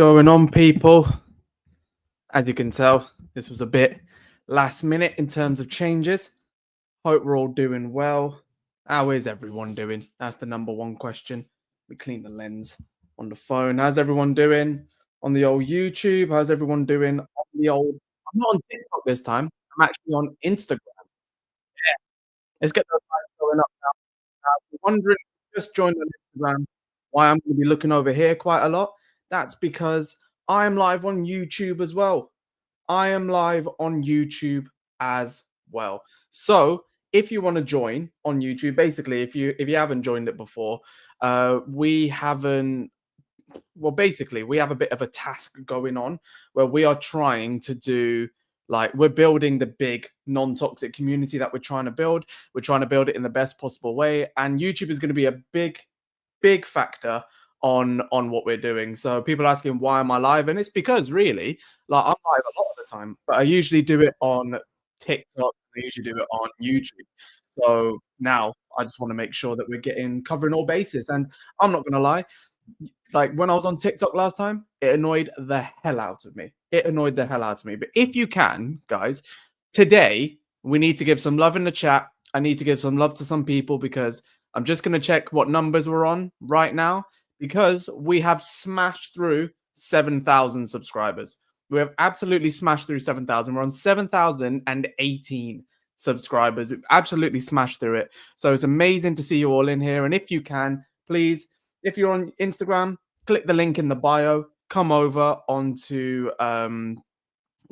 going on, people? As you can tell, this was a bit last minute in terms of changes. Hope we're all doing well. How is everyone doing? That's the number one question. We clean the lens on the phone. How's everyone doing on the old YouTube? How's everyone doing on the old... I'm not on TikTok this time. I'm actually on Instagram. Yeah. Let's get those lights going up now. If you're wondering, just joined on Instagram, why I'm going to be looking over here quite a lot. That's because I'm live on YouTube as well. I am live on YouTube as well. So if you want to join on YouTube, basically, if you haven't joined it before, we haven't. Well, basically, we have a bit of a task going on where we are trying to do. Like, we're building the big non-toxic community that we're trying to build. We're trying to build it in the best possible way. And YouTube is going to be a big factor on what we're doing. So people are asking, why am I live? And it's because really, like, I'm live a lot of the time, but I usually do it on TikTok. I usually do it on YouTube. So now I just want to make sure that we're covering all bases. And I'm not going to lie, like when I was on TikTok last time, it annoyed the hell out of me. It annoyed the hell out of me. But if you can, guys, today we need to give some love in the chat. I need to give some love to some people because I'm just going to check what numbers we're on right now because we have smashed through 7,000 subscribers. We have absolutely smashed through 7,000. We're on 7,018 subscribers. We've absolutely smashed through it. So it's amazing to see you all in here. And if you can, please, if you're on Instagram, click the link in the bio, come over onto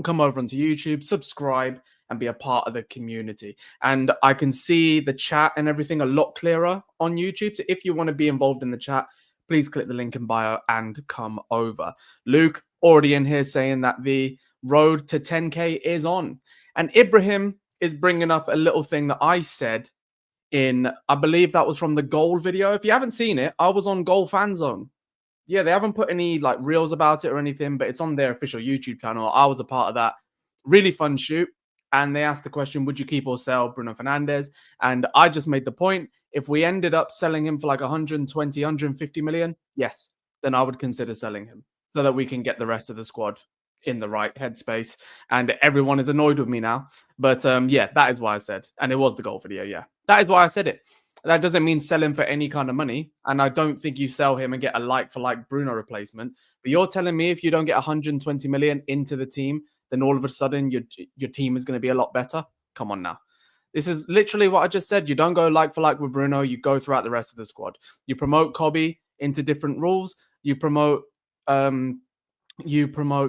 YouTube, subscribe, and be a part of the community. And I can see the chat and everything a lot clearer on YouTube. So if you want to be involved in the chat, please click the link in bio and come over. Luke already in here saying that the road to 10K is on. And Ibrahim is bringing up a little thing that I said in, I believe that was from the goal video. If you haven't seen it, I was on Goal Fan Zone. Yeah, they haven't put any like reels about it or anything, but it's on their official YouTube channel. I was a part of that. Really fun shoot. And they asked the question, would you keep or sell Bruno Fernandes? And I just made the point, if we ended up selling him for like 120, 150 million, yes, then I would consider selling him so that we can get the rest of the squad in the right headspace. And everyone is annoyed with me now. But yeah, that is why I said, and it was the goal video. Yeah, that is why I said it. That doesn't mean sell him for any kind of money. And I don't think you sell him and get a like-for-like Bruno replacement. But you're telling me if you don't get 120 million into the team, then all of a sudden your team is going to be a lot better? Come on now. This is literally what I just said. You don't go like-for-like with Bruno. You go throughout the rest of the squad. You promote Kobe into different roles. You promote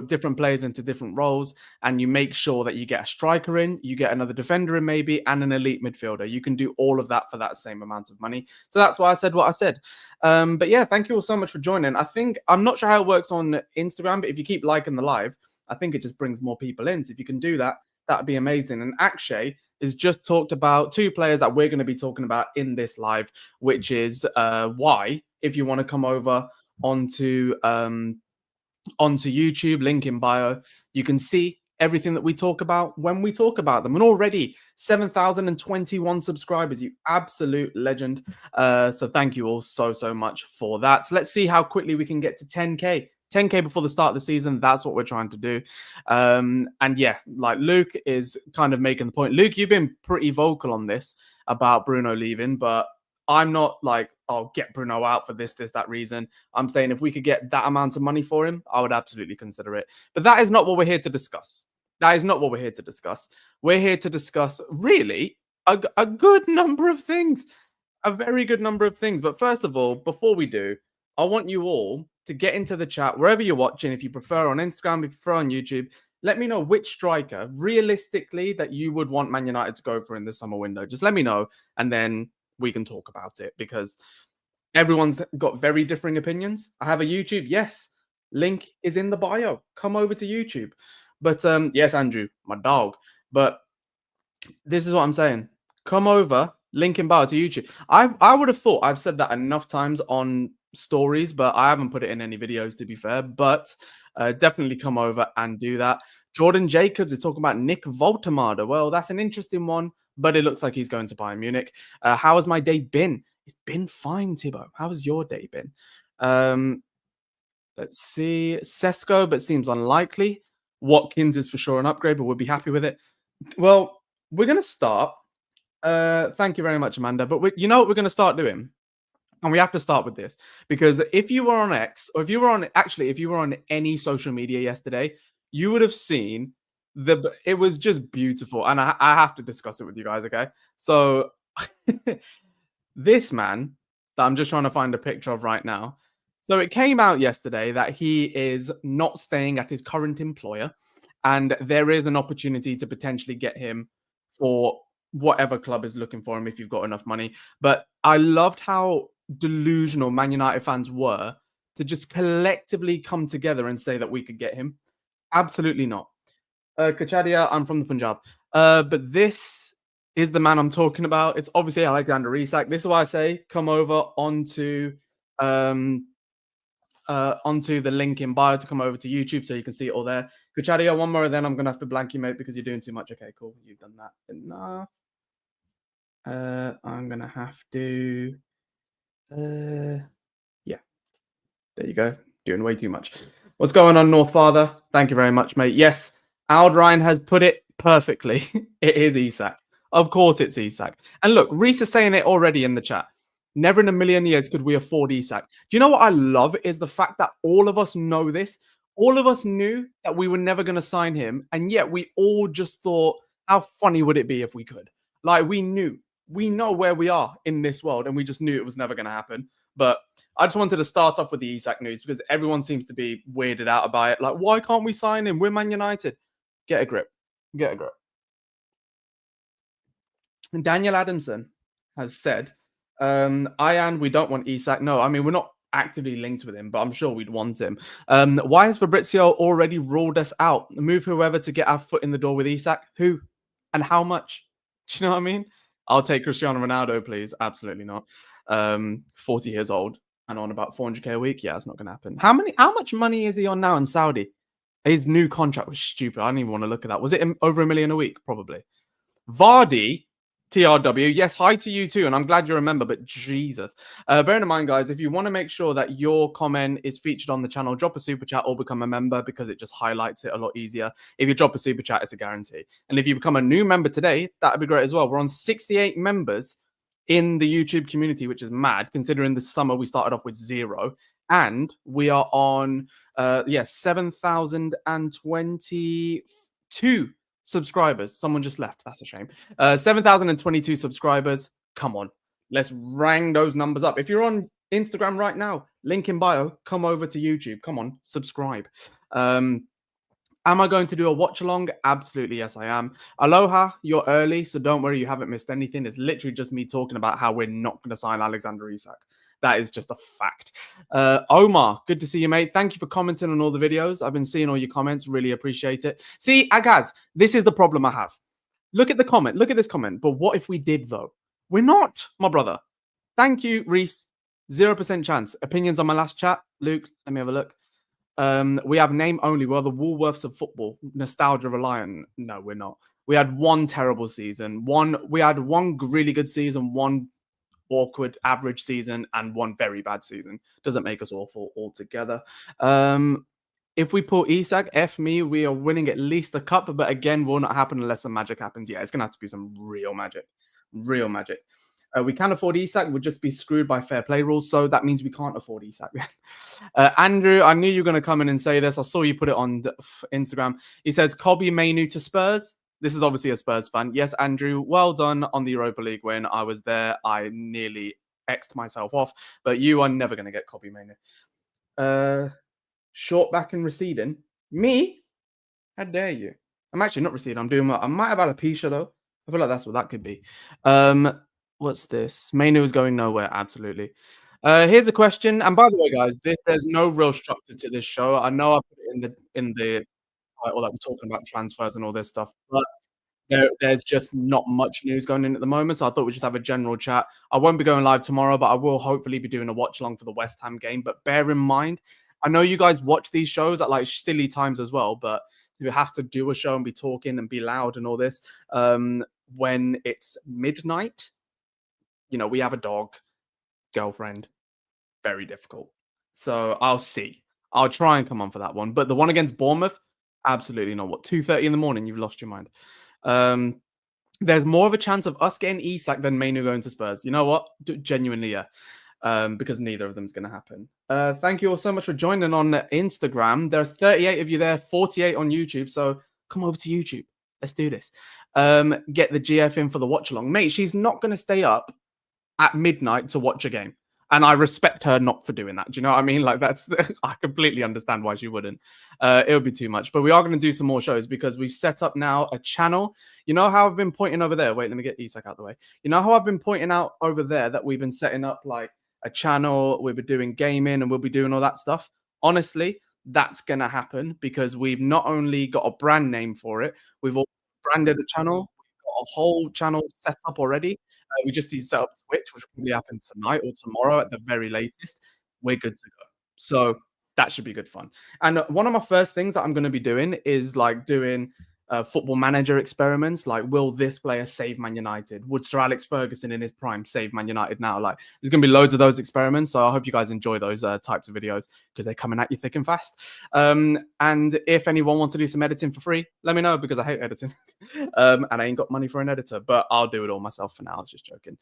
different players into different roles, and you make sure that you get a striker in, you get another defender in maybe, and an elite midfielder. You can do all of that for that same amount of money. So that's why I said what I said. But yeah, thank you all so much for joining. I'm not sure how it works on Instagram, but if you keep liking the live, I think it just brings more people in. So if you can do that, that'd be amazing. And Akshay has just talked about two players that we're going to be talking about in this live, which is why, if you want to come over onto YouTube, link in bio, you can see everything that we talk about when we talk about them. And already 7,021 subscribers, you absolute legend. So thank you all so much for that. So let's see how quickly we can get to 10K. 10K before the start of the season. That's what we're trying to do. And yeah, like Luke is kind of making the point. Luke, you've been pretty vocal on this about Bruno leaving, but I'm not like, oh, get Bruno out for this, that reason. I'm saying if we could get that amount of money for him, I would absolutely consider it. But that is not what we're here to discuss. That is not what we're here to discuss. We're here to discuss really a good number of things. A very good number of things. But first of all, before we do, I want you all to get into the chat wherever you're watching. If you prefer on Instagram, if you prefer on YouTube, let me know which striker realistically that you would want Man United to go for in the summer window. Just let me know, and then we can talk about it, because everyone's got very differing opinions. I have a YouTube. Yes, link is in the bio. Come over to YouTube. But yes, Andrew, my dog. But this is what I'm saying. Come over, link in bio to YouTube. I would have thought I've said that enough times on stories, but I haven't put it in any videos, to be fair. But definitely come over and do that. Jordan Jacobs is talking about Nick Voltemada. Well, that's an interesting one, but it looks like he's going to Bayern Munich. How has my day been? It's been fine, Thibaut. How has your day been? Let's see. Sesko, but seems unlikely. Watkins is for sure an upgrade, but we'll be happy with it. Well, we're going to start. Thank you very much, Amanda. But you know what we're going to start doing? And we have to start with this because if you were on X or if you were on actually, if you were on any social media yesterday, you would have seen it was just beautiful. And I have to discuss it with you guys. Okay. So this man that I'm just trying to find a picture of right now. So it came out yesterday that he is not staying at his current employer, and there is an opportunity to potentially get him for whatever club is looking for him if you've got enough money. But I loved how delusional Man United fans were to just collectively come together and say that we could get him. Absolutely not. Kachadia, I'm from the Punjab. But this is the man I'm talking about. It's obviously Alexander Isak. This is why I say come over um onto the link in bio to come over to YouTube so you can see it all there. Kachadia, one more, then I'm gonna have to blank you, mate, because you're doing too much. Okay, cool. You've done that enough. I'm gonna have to yeah. There you go. Doing way too much. What's going on, North Father? Thank you very much, mate. Yes, Aldrine has put it perfectly. It is Isak. Of course it's Isak. And look, Reese is saying it already in the chat. Never in a million years could we afford Isak. Do you know what I love is the fact that all of us know this. All of us knew that we were never going to sign him. And yet we all just thought, how funny would it be if we could? Like we knew. We know where we are in this world and we just knew it was never going to happen. But I just wanted to start off with the Isak news because everyone seems to be weirded out about it. Like, why can't we sign him? We're Man United. Get a grip. Get a grip. And Daniel Adamson has said, we don't want Isak. No, I mean, we're not actively linked with him, but I'm sure we'd want him. Why has Fabrizio already ruled us out? Move whoever to get our foot in the door with Isak. Who and how much? Do you know what I mean? I'll take Cristiano Ronaldo, please. Absolutely not. 40 years old and on about 400k a week. Yeah, it's not going to happen. How much money is he on now in Saudi? His new contract was stupid. I don't even want to look at that. Was it over $1 million a week? Probably. Vardy, TRW. Yes, hi to you too. And I'm glad you remember, but Jesus. Bearing in mind, guys, if you want to make sure that your comment is featured on the channel, drop a super chat or become a member because it just highlights it a lot easier. If you drop a super chat, it's a guarantee. And if you become a new member today, that would be great as well. We're on 68 members in the YouTube community, which is mad considering this summer we started off with 0. And we are on 7,022 subscribers. Someone just left. That's a shame. 7,022 subscribers. Come on. Let's rang those numbers up. If you're on Instagram right now, link in bio, come over to YouTube. Come on, subscribe. Am I going to do a watch along? Absolutely, yes, I am. Aloha, you're early, so don't worry, you haven't missed anything. It's literally just me talking about how we're not going to sign Alexander Isak. That is just a fact. Omar, good to see you, mate. Thank you for commenting on all the videos. I've been seeing all your comments. Really appreciate it. See, Agaz, this is the problem I have. Look at the comment. Look at this comment. But what if we did, though? We're not, my brother. Thank you, Reese. 0% chance. Opinions on my last chat? Luke, let me have a look. We have name only. We're the Woolworths of football. Nostalgia reliant. No, we're not. We had one terrible season. We had one really good season, one awkward average season, and one very bad season. Doesn't make us awful altogether. If we pull Isak, F me, we are winning at least a cup, but again, will not happen unless some magic happens. Yeah, it's gonna have to be some real magic. Real magic. We can afford Isak. We'll just be screwed by fair play rules. So that means we can't afford Isak. Andrew, I knew you were going to come in and say this. I saw you put it on Instagram. He says, Kobe Mainu to Spurs. This is obviously a Spurs fan. Yes, Andrew, well done on the Europa League win. I was there. I nearly X'd myself off. But you are never going to get Kobe Mainu. Short back and receding. Me? How dare you? I'm actually not receding. I'm doing well. I might have alopecia, though. I feel like that's what that could be. What's this? Mainu is going nowhere. Absolutely. Here's a question. And by the way, guys, there's no real structure to this show. I know I put it in the title that we're talking about transfers and all this stuff, but there's just not much news going in at the moment. So I thought we'd just have a general chat. I won't be going live tomorrow, but I will hopefully be doing a watch along for the West Ham game. But bear in mind, I know you guys watch these shows at like silly times as well, but to have to do a show and be talking and be loud and all this when it's midnight, you know, we have a dog, girlfriend, very difficult. So I'll see. I'll try and come on for that one. But the one against Bournemouth, absolutely not. What, 2:30 in the morning? You've lost your mind. Um, there's more of a chance of us getting Isak than Mainu going to Spurs. You know what? Genuinely, yeah. Because neither of them is going to happen. Thank you all so much for joining on Instagram. There's 38 of you there, 48 on YouTube. So come over to YouTube. Let's do this. Get the GF in for the watch along. Mate, she's not going to stay up at midnight to watch a game. And I respect her not for doing that. Do you know what I mean? Like that's, I completely understand why she wouldn't. It would be too much. But we are going to do some more shows because we've set up now a channel. You know how I've been pointing over there? Wait, let me get Isak out of the way. You know how I've been pointing out over there that we've been setting up like a channel, we've been doing gaming and we'll be doing all that stuff. Honestly, that's going to happen because we've not only got a brand name for it, we've also branded the channel. We've got a whole channel set up already. We just need to set up Twitch, which will probably happen tonight or tomorrow at the very latest. We're good to go. So that should be good fun. And one of my first things that I'm going to be doing is like doing football manager experiments. Like, will this player save Man United? Would Sir Alex Ferguson in his prime save Man United now? Like, there's going to be loads of those experiments. So I hope you guys enjoy those types of videos because they're coming at you thick and fast. And if anyone wants to do some editing for free, let me know because I hate editing. And I ain't got money for an editor, but I'll do it all myself for now. I was just joking.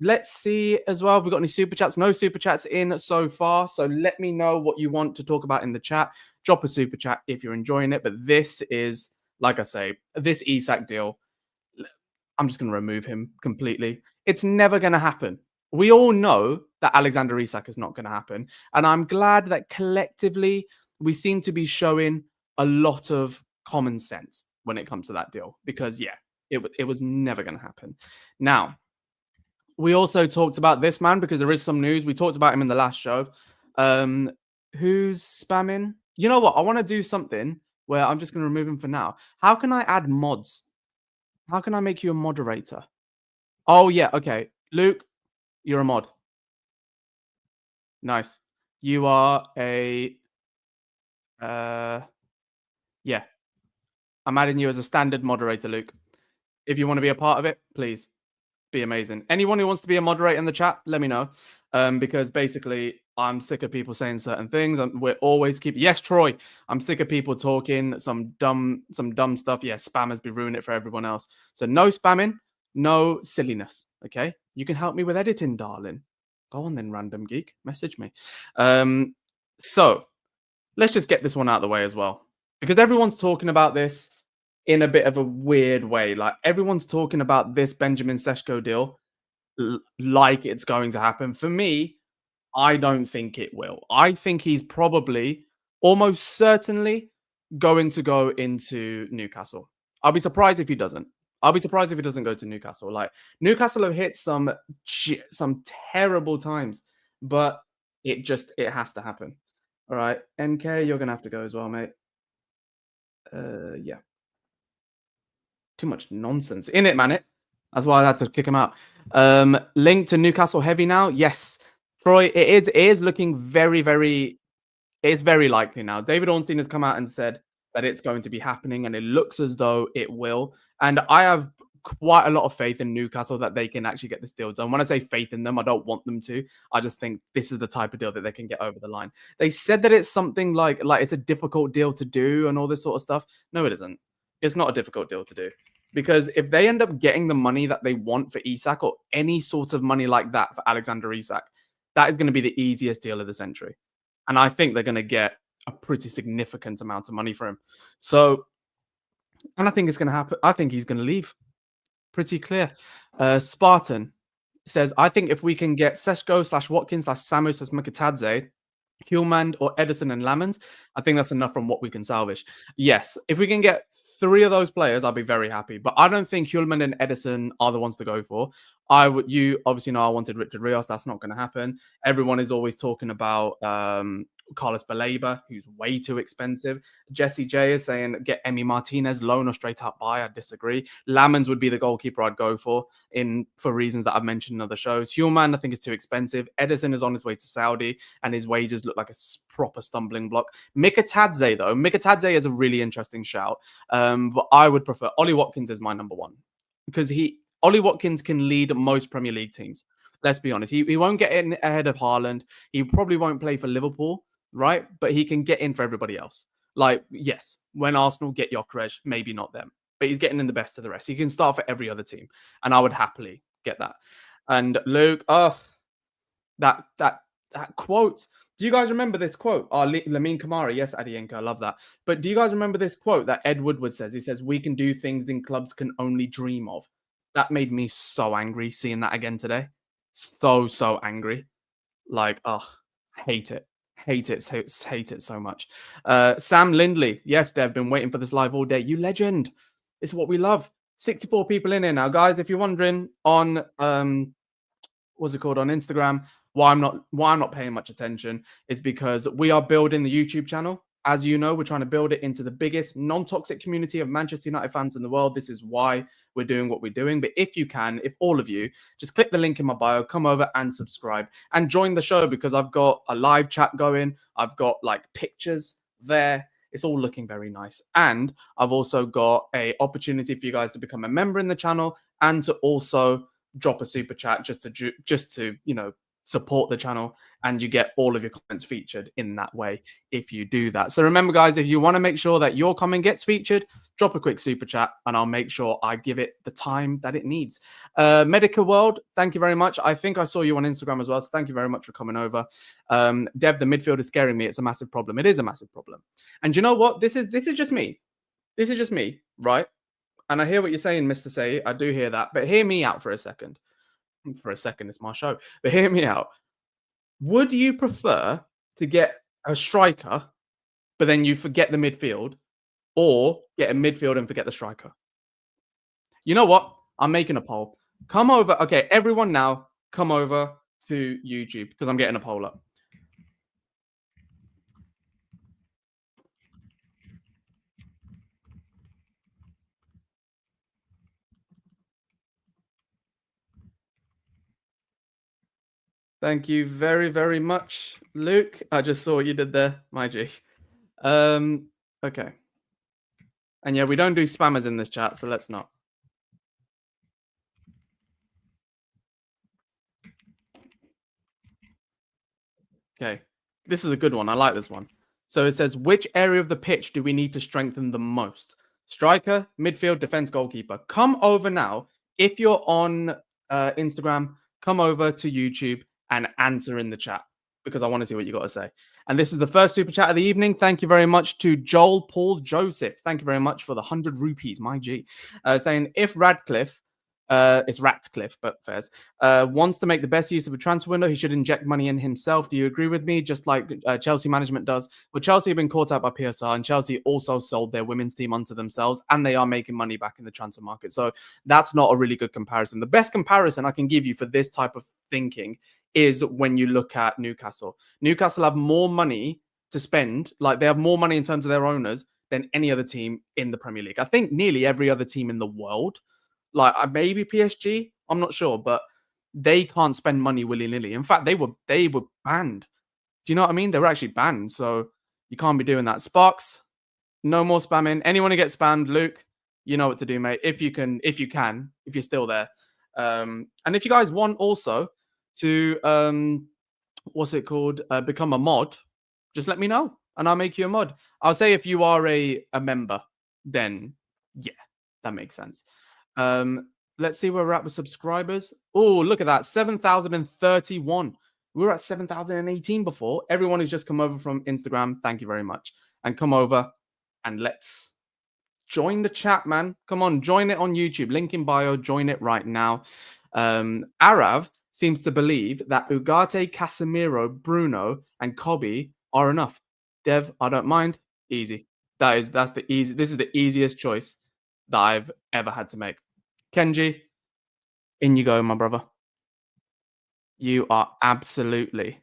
Let's see as well. Have we got any super chats? No super chats in so far. So let me know what you want to talk about in the chat. Drop a super chat if you're enjoying it. But this is, like I say, this Isak deal, I'm just going to remove him completely. It's never going to happen. We all know that Alexander Isak is not going to happen. And I'm glad that collectively we seem to be showing a lot of common sense when it comes to that deal. Because, yeah, it was never going to happen. Now, we also talked about this man because there is some news. We talked about him in the last show. Who's spamming? You know what? I want to do something where I'm just going to remove him for now. How can I add mods? How can I make you a moderator? Oh, yeah. Okay. Luke, you're a mod. Nice. You are a... yeah. I'm adding you as a standard moderator, Luke. If you want to be a part of it, please. Be amazing. Anyone who wants to be a moderator in the chat, let me know. Because basically, I'm sick of people saying certain things. We're always yes, Troy. I'm sick of people talking some dumb stuff. Yeah, spammers be ruining it for everyone else. So no spamming, no silliness. Okay, you can help me with editing, darling. Go on then, random geek. Message me. So let's just get this one out of the way as well, because everyone's talking about this in a bit of a weird way. Like, everyone's talking about this Benjamin Sesko deal like it's going to happen. For me, I don't think it will. I think he's probably almost certainly going to go into Newcastle. I'll be surprised if he doesn't. I'll be surprised if he doesn't go to Newcastle. Like, Newcastle have hit some terrible times, but it has to happen. All right, NK, you're gonna have to go as well, mate. Yeah. Too much nonsense in it, man. That's why I had to kick him out. Link to Newcastle heavy now. Yes, Troy. It is looking very. It's very likely now. David Ornstein has come out and said that it's going to be happening, and it looks as though it will. And I have quite a lot of faith in Newcastle that they can actually get this deal done. When I say faith in them, I don't want them to. I just think this is the type of deal that they can get over the line. They said that it's something like it's a difficult deal to do and all this sort of stuff. No, it isn't. It's not a difficult deal to do. Because if they end up getting the money that they want for Isak, or any sort of money like that for Alexander Isak, that is going to be the easiest deal of the century. And I think they're going to get a pretty significant amount of money for him. So, and I think it's going to happen. I think he's going to leave. Pretty clear. Spartan says, I think if we can get Sesko / Watkins / Samu / Mikatadze, Hojlund or Edison and Lamens, I think that's enough from what we can salvage. Yes, if we can get 3 of those players, I'll be very happy. But I don't think Hojlund and Edison are the ones to go for. You obviously know I wanted Richard Rios. That's not going to happen. Everyone is always talking about Carlos Baleba, who's way too expensive. Jesse J is saying get Emi Martinez, loan or straight up buy. I disagree. Lamens would be the goalkeeper I'd go for reasons that I've mentioned in other shows. Hujlund, I think, is too expensive. Edison is on his way to Saudi, and his wages look like a proper stumbling block. Mikatadze, though. Mikatadze is a really interesting shout. But I would prefer Ollie Watkins is my number one, because Ollie Watkins can lead most Premier League teams. Let's be honest. He won't get in ahead of Haaland. He probably won't play for Liverpool. right? But he can get in for everybody else. Like, yes, when Arsenal get Gyökeres, maybe not them, but he's getting in the best of the rest. He can start for every other team, and I would happily get that. And Luke, oh, that that that quote. Do you guys remember this quote? Oh, Lamine Kamara, yes, Adienko, I love that. But do you guys remember this quote that Ed Woodward says? He says, "We can do things in clubs can only dream of." That made me so angry seeing that again today. So angry. Like, oh, hate it. Hate it so much. Sam Lindley. Yes, Dev, been waiting for this live all day. You legend. It's what we love. 64 people in here now. Guys, if you're wondering on what's it called on Instagram, why I'm not paying much attention is because we are building the YouTube channel. As you know, we're trying to build it into the biggest non-toxic community of Manchester United fans in the world. This is why we're doing what we're doing. But if you can, if all of you, just click the link in my bio, come over and subscribe and join the show because I've got a live chat going. I've got like pictures there. It's all looking very nice. And I've also got a opportunity for you guys to become a member in the channel and to also drop a super chat just to support the channel, and you get all of your comments featured in that way if you do that. So remember, guys, if you want to make sure that your comment gets featured, drop a quick super chat and I'll make sure I give it the time that it needs. Medica World, thank you very much. I think I saw you on Instagram as well, so thank you very much for coming over. Dev, the midfield is scaring me. It's a massive problem. It is a massive problem. And you know what? This is just me. This is just me, right? And I hear what you're saying, Mr. Say. I do hear that. But hear me out for a second. For a second, it's my show. But hear me out. Would you prefer to get a striker, but then you forget the midfield, or get a midfield and forget the striker? You know what? I'm making a poll. Come over. Okay, everyone now, come over to YouTube because I'm getting a poll up. Thank you very, very much, Luke. I just saw what you did there, my G. Okay. And yeah, we don't do spammers in this chat, so let's not. Okay. This is a good one. I like this one. So it says, which area of the pitch do we need to strengthen the most? Striker, midfield, defense, goalkeeper. Come over now. If you're on Instagram, come over to YouTube and answer in the chat because I want to see what you got to say. And this is the first super chat of the evening. Thank you very much to Joel Paul Joseph. Thank you very much for the 100 rupees, my G. Saying, if Radcliffe, it's Ratcliffe, but fairs, wants to make the best use of a transfer window, he should inject money in himself. Do you agree with me? Just like Chelsea management does. Well, Chelsea have been caught out by PSR, and Chelsea also sold their women's team onto themselves, and they are making money back in the transfer market. So that's not a really good comparison. The best comparison I can give you for this type of thinking is when you look at Newcastle. Newcastle have more money to spend, like they have more money in terms of their owners than any other team in the Premier League. I think nearly every other team in the world. Like maybe PSG, I'm not sure, but they can't spend money willy-nilly. In fact, they were banned. Do you know what I mean? They were actually banned, so you can't be doing that. Sparks, no more spamming. Anyone who gets spammed, Luke, you know what to do, mate. If you're still there. And if you guys want also to what's it called? Become a mod, just let me know and I'll make you a mod. I'll say if you are a member, then yeah, that makes sense. Let's see where we're at with subscribers. Oh, look at that. 7,031. We were at 7,018 before. Everyone who's just come over from Instagram, thank you very much. And come over and let's join the chat, man. Come on, join it on YouTube. Link in bio. Join it right now. Arav seems to believe that Ugarte, Casemiro, Bruno, and Kobe are enough. Dev, I don't mind. Easy. This is the easiest choice that I've ever had to make. Kenji, in you go, my brother. You are absolutely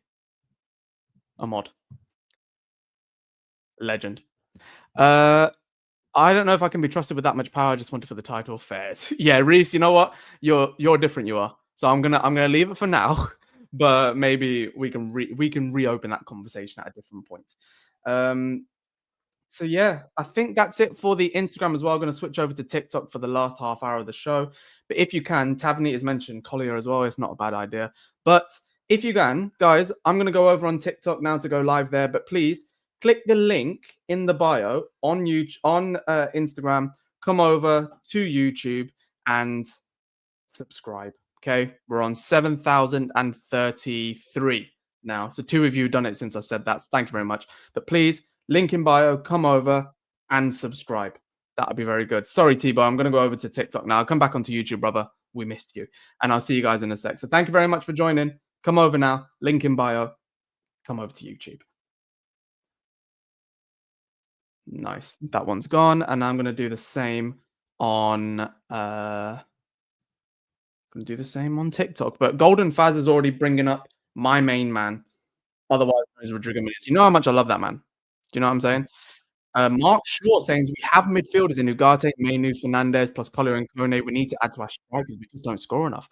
a mod. Legend. I don't know if I can be trusted with that much power. I just wanted for the title. Fairs. Yeah, Reese, you know what? You're different, you are. So I'm gonna leave it for now. But maybe we can reopen that conversation at a different point. So yeah, I think that's it for the Instagram as well. I'm going to switch over to TikTok for the last half hour of the show. But if you can, Taverny is mentioned, Collier as well. It's not a bad idea. But if you can, guys, I'm going to go over on TikTok now to go live there. But please click the link in the bio on YouTube, on Instagram. Come over to YouTube and subscribe. Okay, we're on 7,033 now. So 2 of you done it since I've said that. Thank you very much. But please, link in bio, come over and subscribe. That'd be very good. Sorry, T-Bo. I'm going to go over to TikTok now. Come back onto YouTube, brother. We missed you. And I'll see you guys in a sec. So thank you very much for joining. Come over now. Link in bio. Come over to YouTube. Nice. That one's gone. And I'm going to do the same on Can do the same on TikTok. But Golden Faz is already bringing up my main man. Otherwise, known as Rodrigo Muniz. You know how much I love that man. Do you know what I'm saying? Mark Short saying we have midfielders in Ugarte, Mainu, Fernandez, plus Collier and Kone. We need to add to our strikers. We just don't score enough.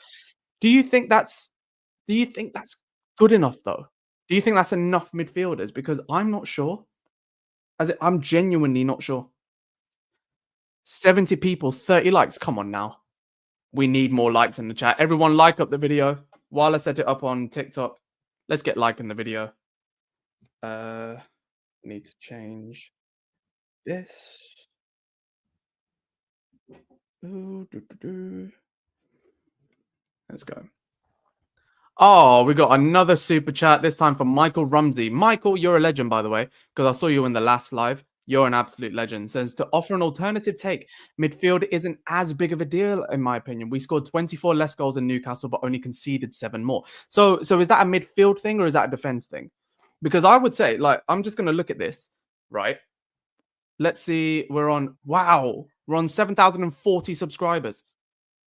Do you think that's good enough though? Do you think that's enough midfielders? Because I'm not sure. I'm genuinely not sure. 70 people, 30 likes. Come on now. We need more likes in the chat. Everyone like up the video. While I set it up on TikTok, let's get liking the video. Need to change this. Let's go. Oh, we got another super chat, this time from Michael Rumsey. Michael, you're a legend, by the way, because I saw you in the last live. You're an absolute legend. Says to offer an alternative take, midfield isn't as big of a deal, in my opinion. We scored 24 less goals than Newcastle, but only conceded 7 more. So is that a midfield thing or is that a defense thing? Because I would say, like, I'm just going to look at this, right? Let's see. We're on 7,040 subscribers.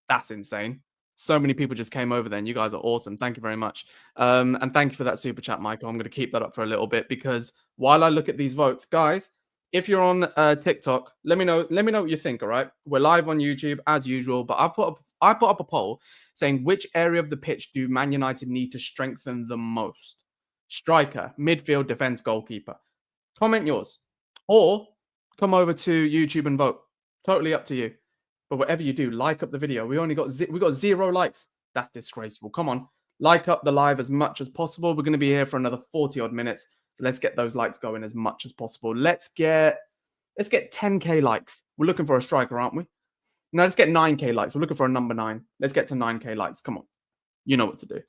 That's insane. So many people just came over then. You guys are awesome. Thank you very much. And thank you for that super chat, Michael. I'm going to keep that up for a little bit because while I look at these votes, guys, if you're on TikTok, let me know what you think, all right? We're live on YouTube as usual, but I put up a poll saying which area of the pitch do Man United need to strengthen the most? Striker, midfield, defense, goalkeeper. Comment yours or come over to YouTube and vote. Totally up to you. But whatever you do, like up the video. We got 0 likes. That's disgraceful. Come on, like up the live as much as possible. We're going to be here for another 40 odd minutes. So let's get those likes going as much as possible. Let's get 10k likes. We're looking for a striker, aren't we? No, let's get 9k likes. We're looking for a number 9. Let's get to 9k likes. Come on, you know what to do.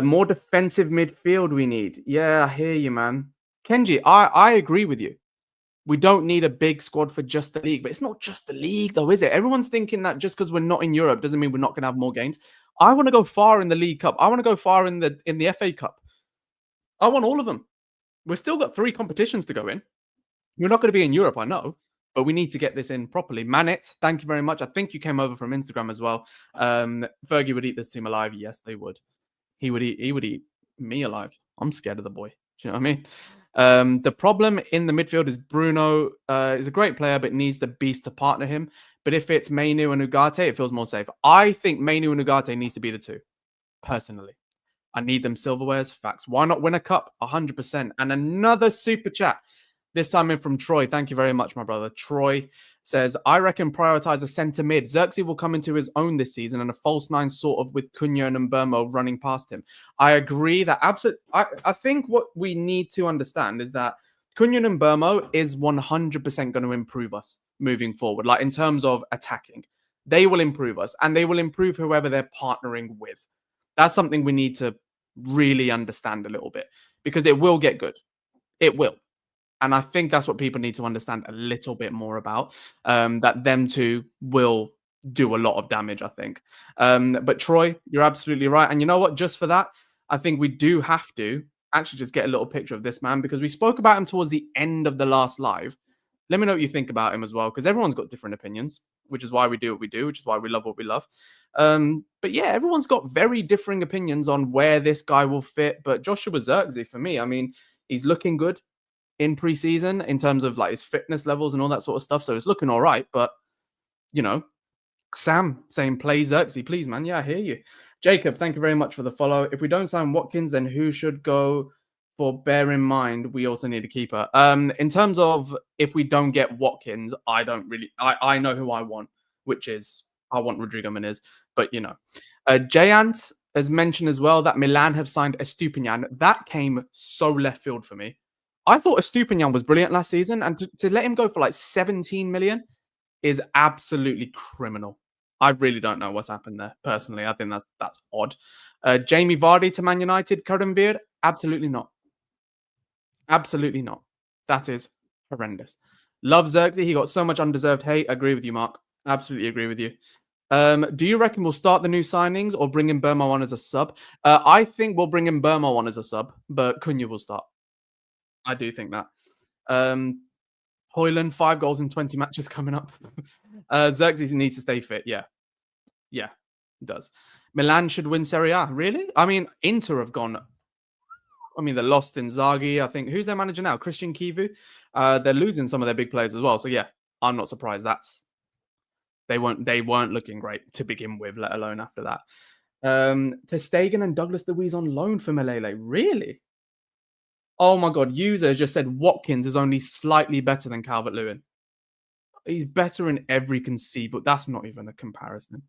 More defensive midfield we need. Yeah, I hear you, man. Kenji, I agree with you. We don't need a big squad for just the league, but it's not just the league though, is it? Everyone's thinking that just because we're not in Europe doesn't mean we're not going to have more games. I want to go far in the League Cup. I want to go far in the FA Cup. I want all of them. We've still got 3 competitions to go in. We're not going to be in Europe, I know, but we need to get this in properly. Manet, thank you very much. I think you came over from Instagram as well. Fergie would eat this team alive. Yes, they would. He would eat me alive. I'm scared of the boy. Do you know what I mean? The problem in the midfield is Bruno is a great player, but needs the beast to partner him. But if it's Mainu and Ugarte, it feels more safe. I think Mainu and Ugarte needs to be the 2, personally. I need them silverwares. Facts. Why not win a cup? 100%. And another super chat. This time in from Troy. Thank you very much, my brother. Troy says, I reckon prioritize a centre mid. Zirkzee will come into his own this season and a false 9 sort of with Cunha and Mbermo running past him. I agree that absolutely. I think what we need to understand is that Cunha and Mbermo is 100% going to improve us moving forward. Like in terms of attacking, they will improve us and they will improve whoever they're partnering with. That's something we need to really understand a little bit because it will get good. It will. And I think that's what people need to understand a little bit more about, that them two will do a lot of damage, I think. But Troy, you're absolutely right. And you know what? Just for that, I think we do have to actually just get a little picture of this man because we spoke about him towards the end of the last live. Let me know what you think about him as well, because everyone's got different opinions, which is why we do what we do, which is why we love what we love. But yeah, everyone's got very differing opinions on where this guy will fit. But Joshua Zirkzee, for me, I mean, he's looking good in preseason in terms of like his fitness levels and all that sort of stuff. So it's looking all right. But, you know, Sam saying play Zirkzee, please, man. Yeah, I hear you. Jacob, thank you very much for the follow. If we don't sign Watkins, then who should go for? Bear in mind, we also need a keeper. In terms of if we don't get Watkins, I know who I want, which is I want Rodrigo Muniz. But, you know, Jayant, has mentioned as well that Milan have signed Estupinian. That came so left field for me. I thought Estupinian was brilliant last season, and to let him go for like 17 million is absolutely criminal. I really don't know what's happened there. Personally, I think that's odd. Jamie Vardy to Man United, Karim Beard, absolutely not. Absolutely not. That is horrendous. Love Zirkzee. He got so much undeserved hate. Agree with you, Mark. Absolutely agree with you. Do you reckon we'll start the new signings or bring in Burma on as a sub? I think we'll bring in Burma on as a sub, but Cunha will start. I do think that. Um, Hojlund, 5 goals in 20 matches coming up. Zirkzee needs to stay fit. Yeah. Yeah, it does. Milan should win Serie A. Really? I mean, Inter have gone. I mean, they're lost in Zagi. I think who's their manager now? Christian Kivu. They're losing some of their big players as well. So yeah, I'm not surprised. They weren't looking great to begin with, let alone after that. Ter Stegen and Douglas Luiz on loan for Malele. Really? Oh my god, user just said Watkins is only slightly better than Calvert Lewin. He's better in every conceivable. That's not even a comparison.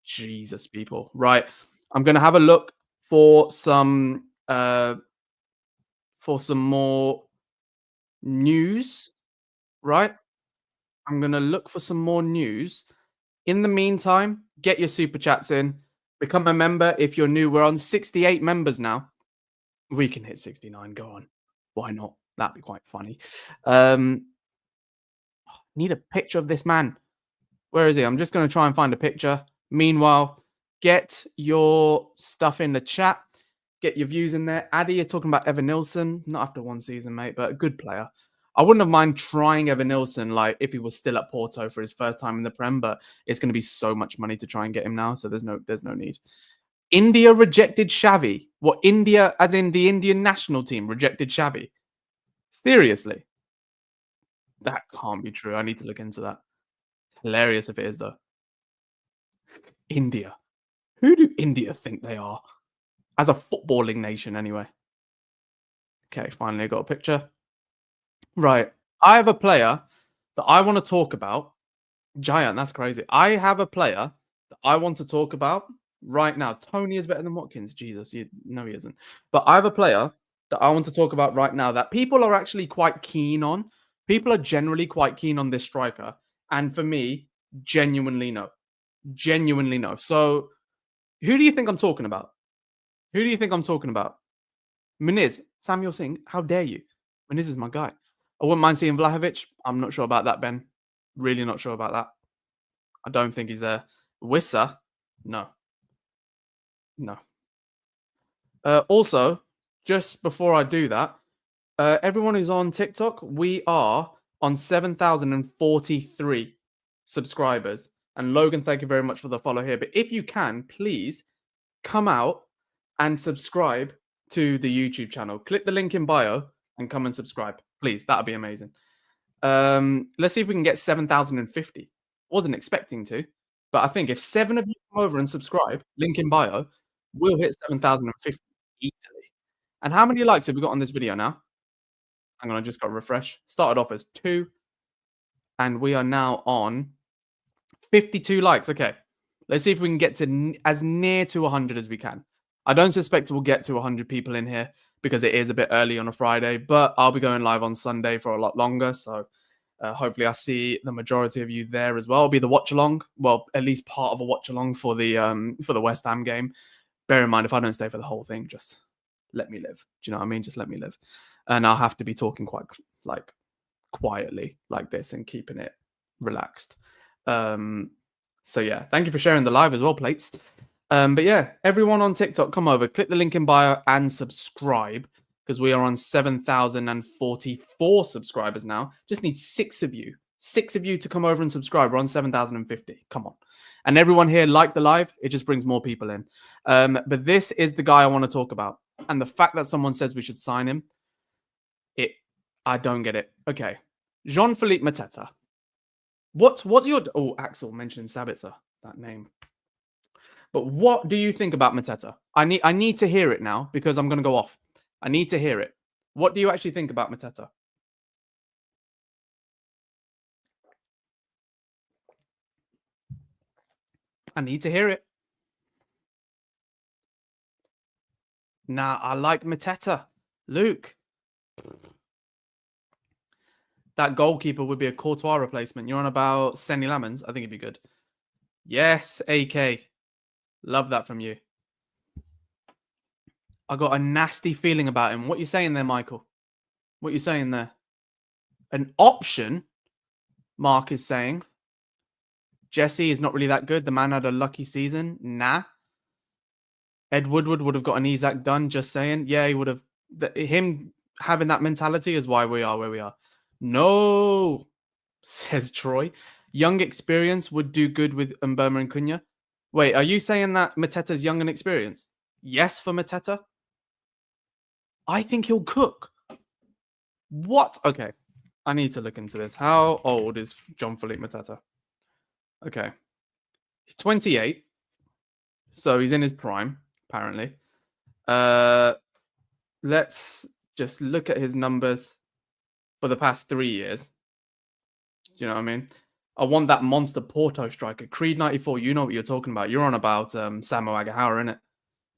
Jesus, people. Right. I'm gonna have a look for some more news, right? I'm gonna look for some more news. In the meantime, get your super chats in. Become a member if you're new. We're on 68 members now. We can hit 69. Go on. Why not? That'd be quite funny. Um, need a picture of this man. Where is he? I'm just going to try and find a picture. Meanwhile, get your stuff in the chat. Get your views in there. Addy, you're talking about Evan Nilsson. Not after one season, mate, but a good player. I wouldn't have mind trying Evan Nilsson, like if he was still at Porto for his first time in the Prem, but it's going to be so much money to try and get him now, so there's no need. India rejected Xavi. What India, as in the Indian national team, rejected Xavi? Seriously, that can't be true. I need to look into that. Hilarious if it is though. India. Who do India think they are? As a footballing nation, anyway. Okay, finally I got a picture. Right. I have a player that I want to talk about. Giant, that's crazy. I have a player that I want to talk about right now. Tony is better than Watkins. Jesus, no, he isn't. But I have a player that I want to talk about right now that people are actually quite keen on. People are generally quite keen on this striker. And for me, genuinely no. Genuinely no. So, who do you think I'm talking about? Who do you think I'm talking about? Muniz, Samuel Singh, how dare you? Muniz is my guy. I wouldn't mind seeing Vlahovic. I'm not sure about that, Ben. Really not sure about that. I don't think he's there. Wissa, no, no. Also, just before I do that, everyone who's on TikTok, we are on 7,043 subscribers. And Logan, thank you very much for the follow here. But if you can, please come out and subscribe to the YouTube channel. Click the link in bio and come and subscribe. Please, that'd be amazing. Let's see if we can get 7,050. Wasn't expecting to, but I think if 7 of you come over and subscribe, link in bio, we'll hit 7,050 easily. And how many likes have we got on this video now? Hang on, I just got to refresh. Started off as 2, and we are now on 52 likes. Okay. Let's see if we can get to as near to 100 as we can. I don't suspect we'll get to 100 people in here because it is a bit early on a Friday, but I'll be going live on Sunday for a lot longer. So hopefully I see the majority of you there as well. It'll be the watch along. Well, at least part of a watch along for the West Ham game. Bear in mind, if I don't stay for the whole thing, just let me live. Do you know what I mean? Just let me live. And I'll have to be talking quite like quietly like this and keeping it relaxed. So yeah, thank you for sharing the live as well, Plates. But yeah, everyone on TikTok, come over, click the link in bio and subscribe because we are on 7,044 subscribers now. Just need 6 of you. 6 of you to come over and subscribe. We're on 7,050. Come on. And everyone here like the live. It just brings more people in. But this is the guy I want to talk about. And the fact that someone says we should sign him, I don't get it. Okay. Jean-Philippe Mateta. What's your... Oh, Axel mentioned Sabitzer, that name. But what do you think about Mateta? I need to hear it now because I'm going to go off. I need to hear it. What do you actually think about Mateta? I need to hear it. Nah, I like Mateta. Luke. That goalkeeper would be a Courtois replacement. You're on about Senny Lamens. I think he'd be good. Yes, AK. Love that from you. I got a nasty feeling about him. What you saying there, Michael? What you saying there? An option, Mark is saying. Jesse is not really that good. The man had a lucky season. Nah. Ed Woodward would have got an Isak done, just saying. Yeah, he would have. Him having that mentality is why we are where we are. No, says Troy. Young experience would do good with Mboma and Cunha. Wait, are you saying that Mateta's young and experienced? Yes for Mateta? I think he'll cook. What? Okay. I need to look into this. How old is Jean-Philippe Mateta? Okay. He's 28. So he's in his prime, apparently. Let's just look at his numbers for the past 3 years. Do you know what I mean? I want that monster Porto striker. Creed 94, you know what you're talking about. You're on about Samu Agahara, innit?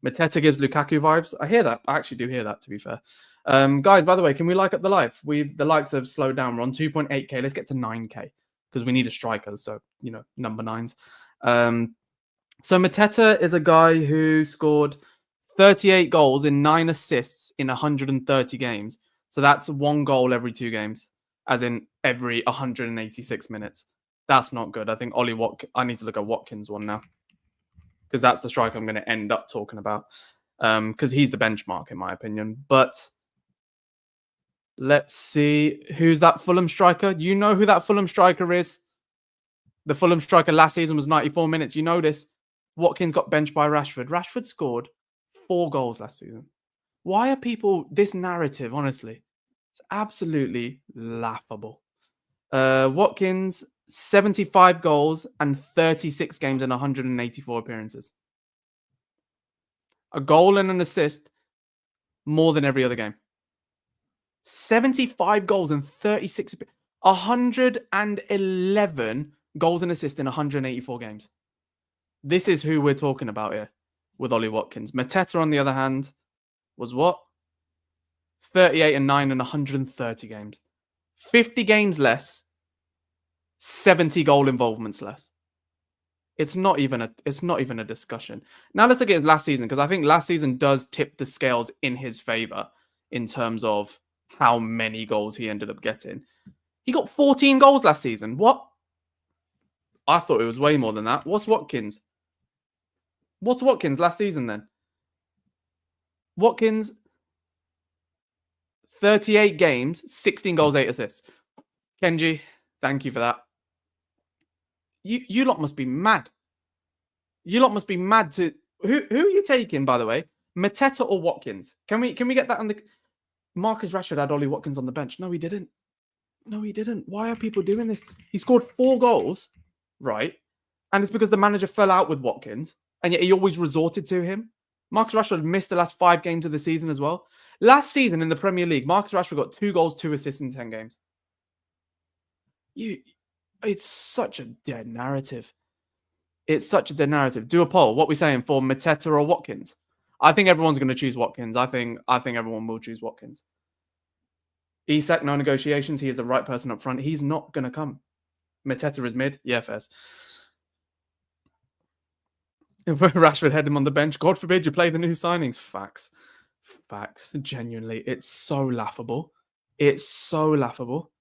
Mateta gives Lukaku vibes. I hear that. I actually do hear that, to be fair. Guys, by the way, can we like up the live? The likes have slowed down. We're on 2.8k. Let's get to 9k because we need a striker. So, you know, number 9s. So Mateta is a guy who scored 38 goals and 9 assists in 130 games. So that's 1 goal every 2 games, as in every 186 minutes. That's not good. I think I need to look at Watkins one now, because that's the striker I'm going to end up talking about, because he's the benchmark in my opinion. But let's see who's that Fulham striker. You know who that Fulham striker is? The Fulham striker last season was 94 minutes. You know this. Watkins got benched by Rashford. Rashford scored 4 goals last season. Why are people this narrative? Honestly, it's absolutely laughable. Watkins, 75 goals and 36 games and 184 appearances. A goal and an assist more than every other game. 75 goals and 36, 111 goals and assists in 184 games. This is who we're talking about here with Ollie Watkins. Mateta, on the other hand, was what? 38 and 9 in 130 games. 50 games less, 70 goal involvements less. It's not even a discussion. Now let's look at last season, because I think last season does tip the scales in his favor in terms of how many goals he ended up getting. He got 14 goals last season. What? I thought it was way more than that. What's Watkins last season then? Watkins, 38 games, 16 goals, 8 assists. Kenji, thank you for that. You lot must be mad. You lot must be mad to... Who are you taking, by the way? Mateta or Watkins? Can we get that on the... Marcus Rashford had Ollie Watkins on the bench. No, he didn't. No, he didn't. Why are people doing this? He scored 4 goals, right? And it's because the manager fell out with Watkins, and yet he always resorted to him. Marcus Rashford missed the last 5 games of the season as well. Last season in the Premier League, Marcus Rashford got 2 goals, 2 assists in 10 games. It's such a dead narrative. It's such a dead narrative. Do a poll. What are we saying for Mateta or Watkins? I think everyone's going to choose Watkins. I think everyone will choose Watkins. Isak, no negotiations. He is the right person up front. He's not going to come. Mateta is mid. Yeah, Fez. If Rashford had him on the bench, God forbid you play the new signings. Facts. Genuinely. It's so laughable. It's so laughable.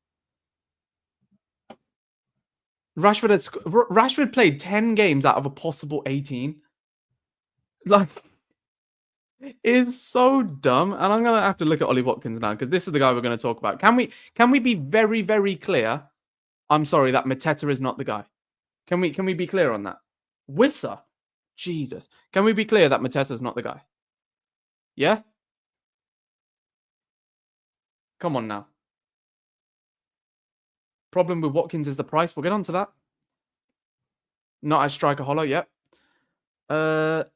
Rashford played 10 games out of a possible 18. Like, it is so dumb. And I'm going to have to look at Ollie Watkins now, because this is the guy we're going to talk about. Can we be very, very clear? I'm sorry, that Mateta is not the guy. Can we be clear on that? Wissa? Jesus. Can we be clear that Mateta is not the guy? Yeah? Come on now. Problem with Watkins is the price. We'll get on to that. Not as striker hollow, yep. I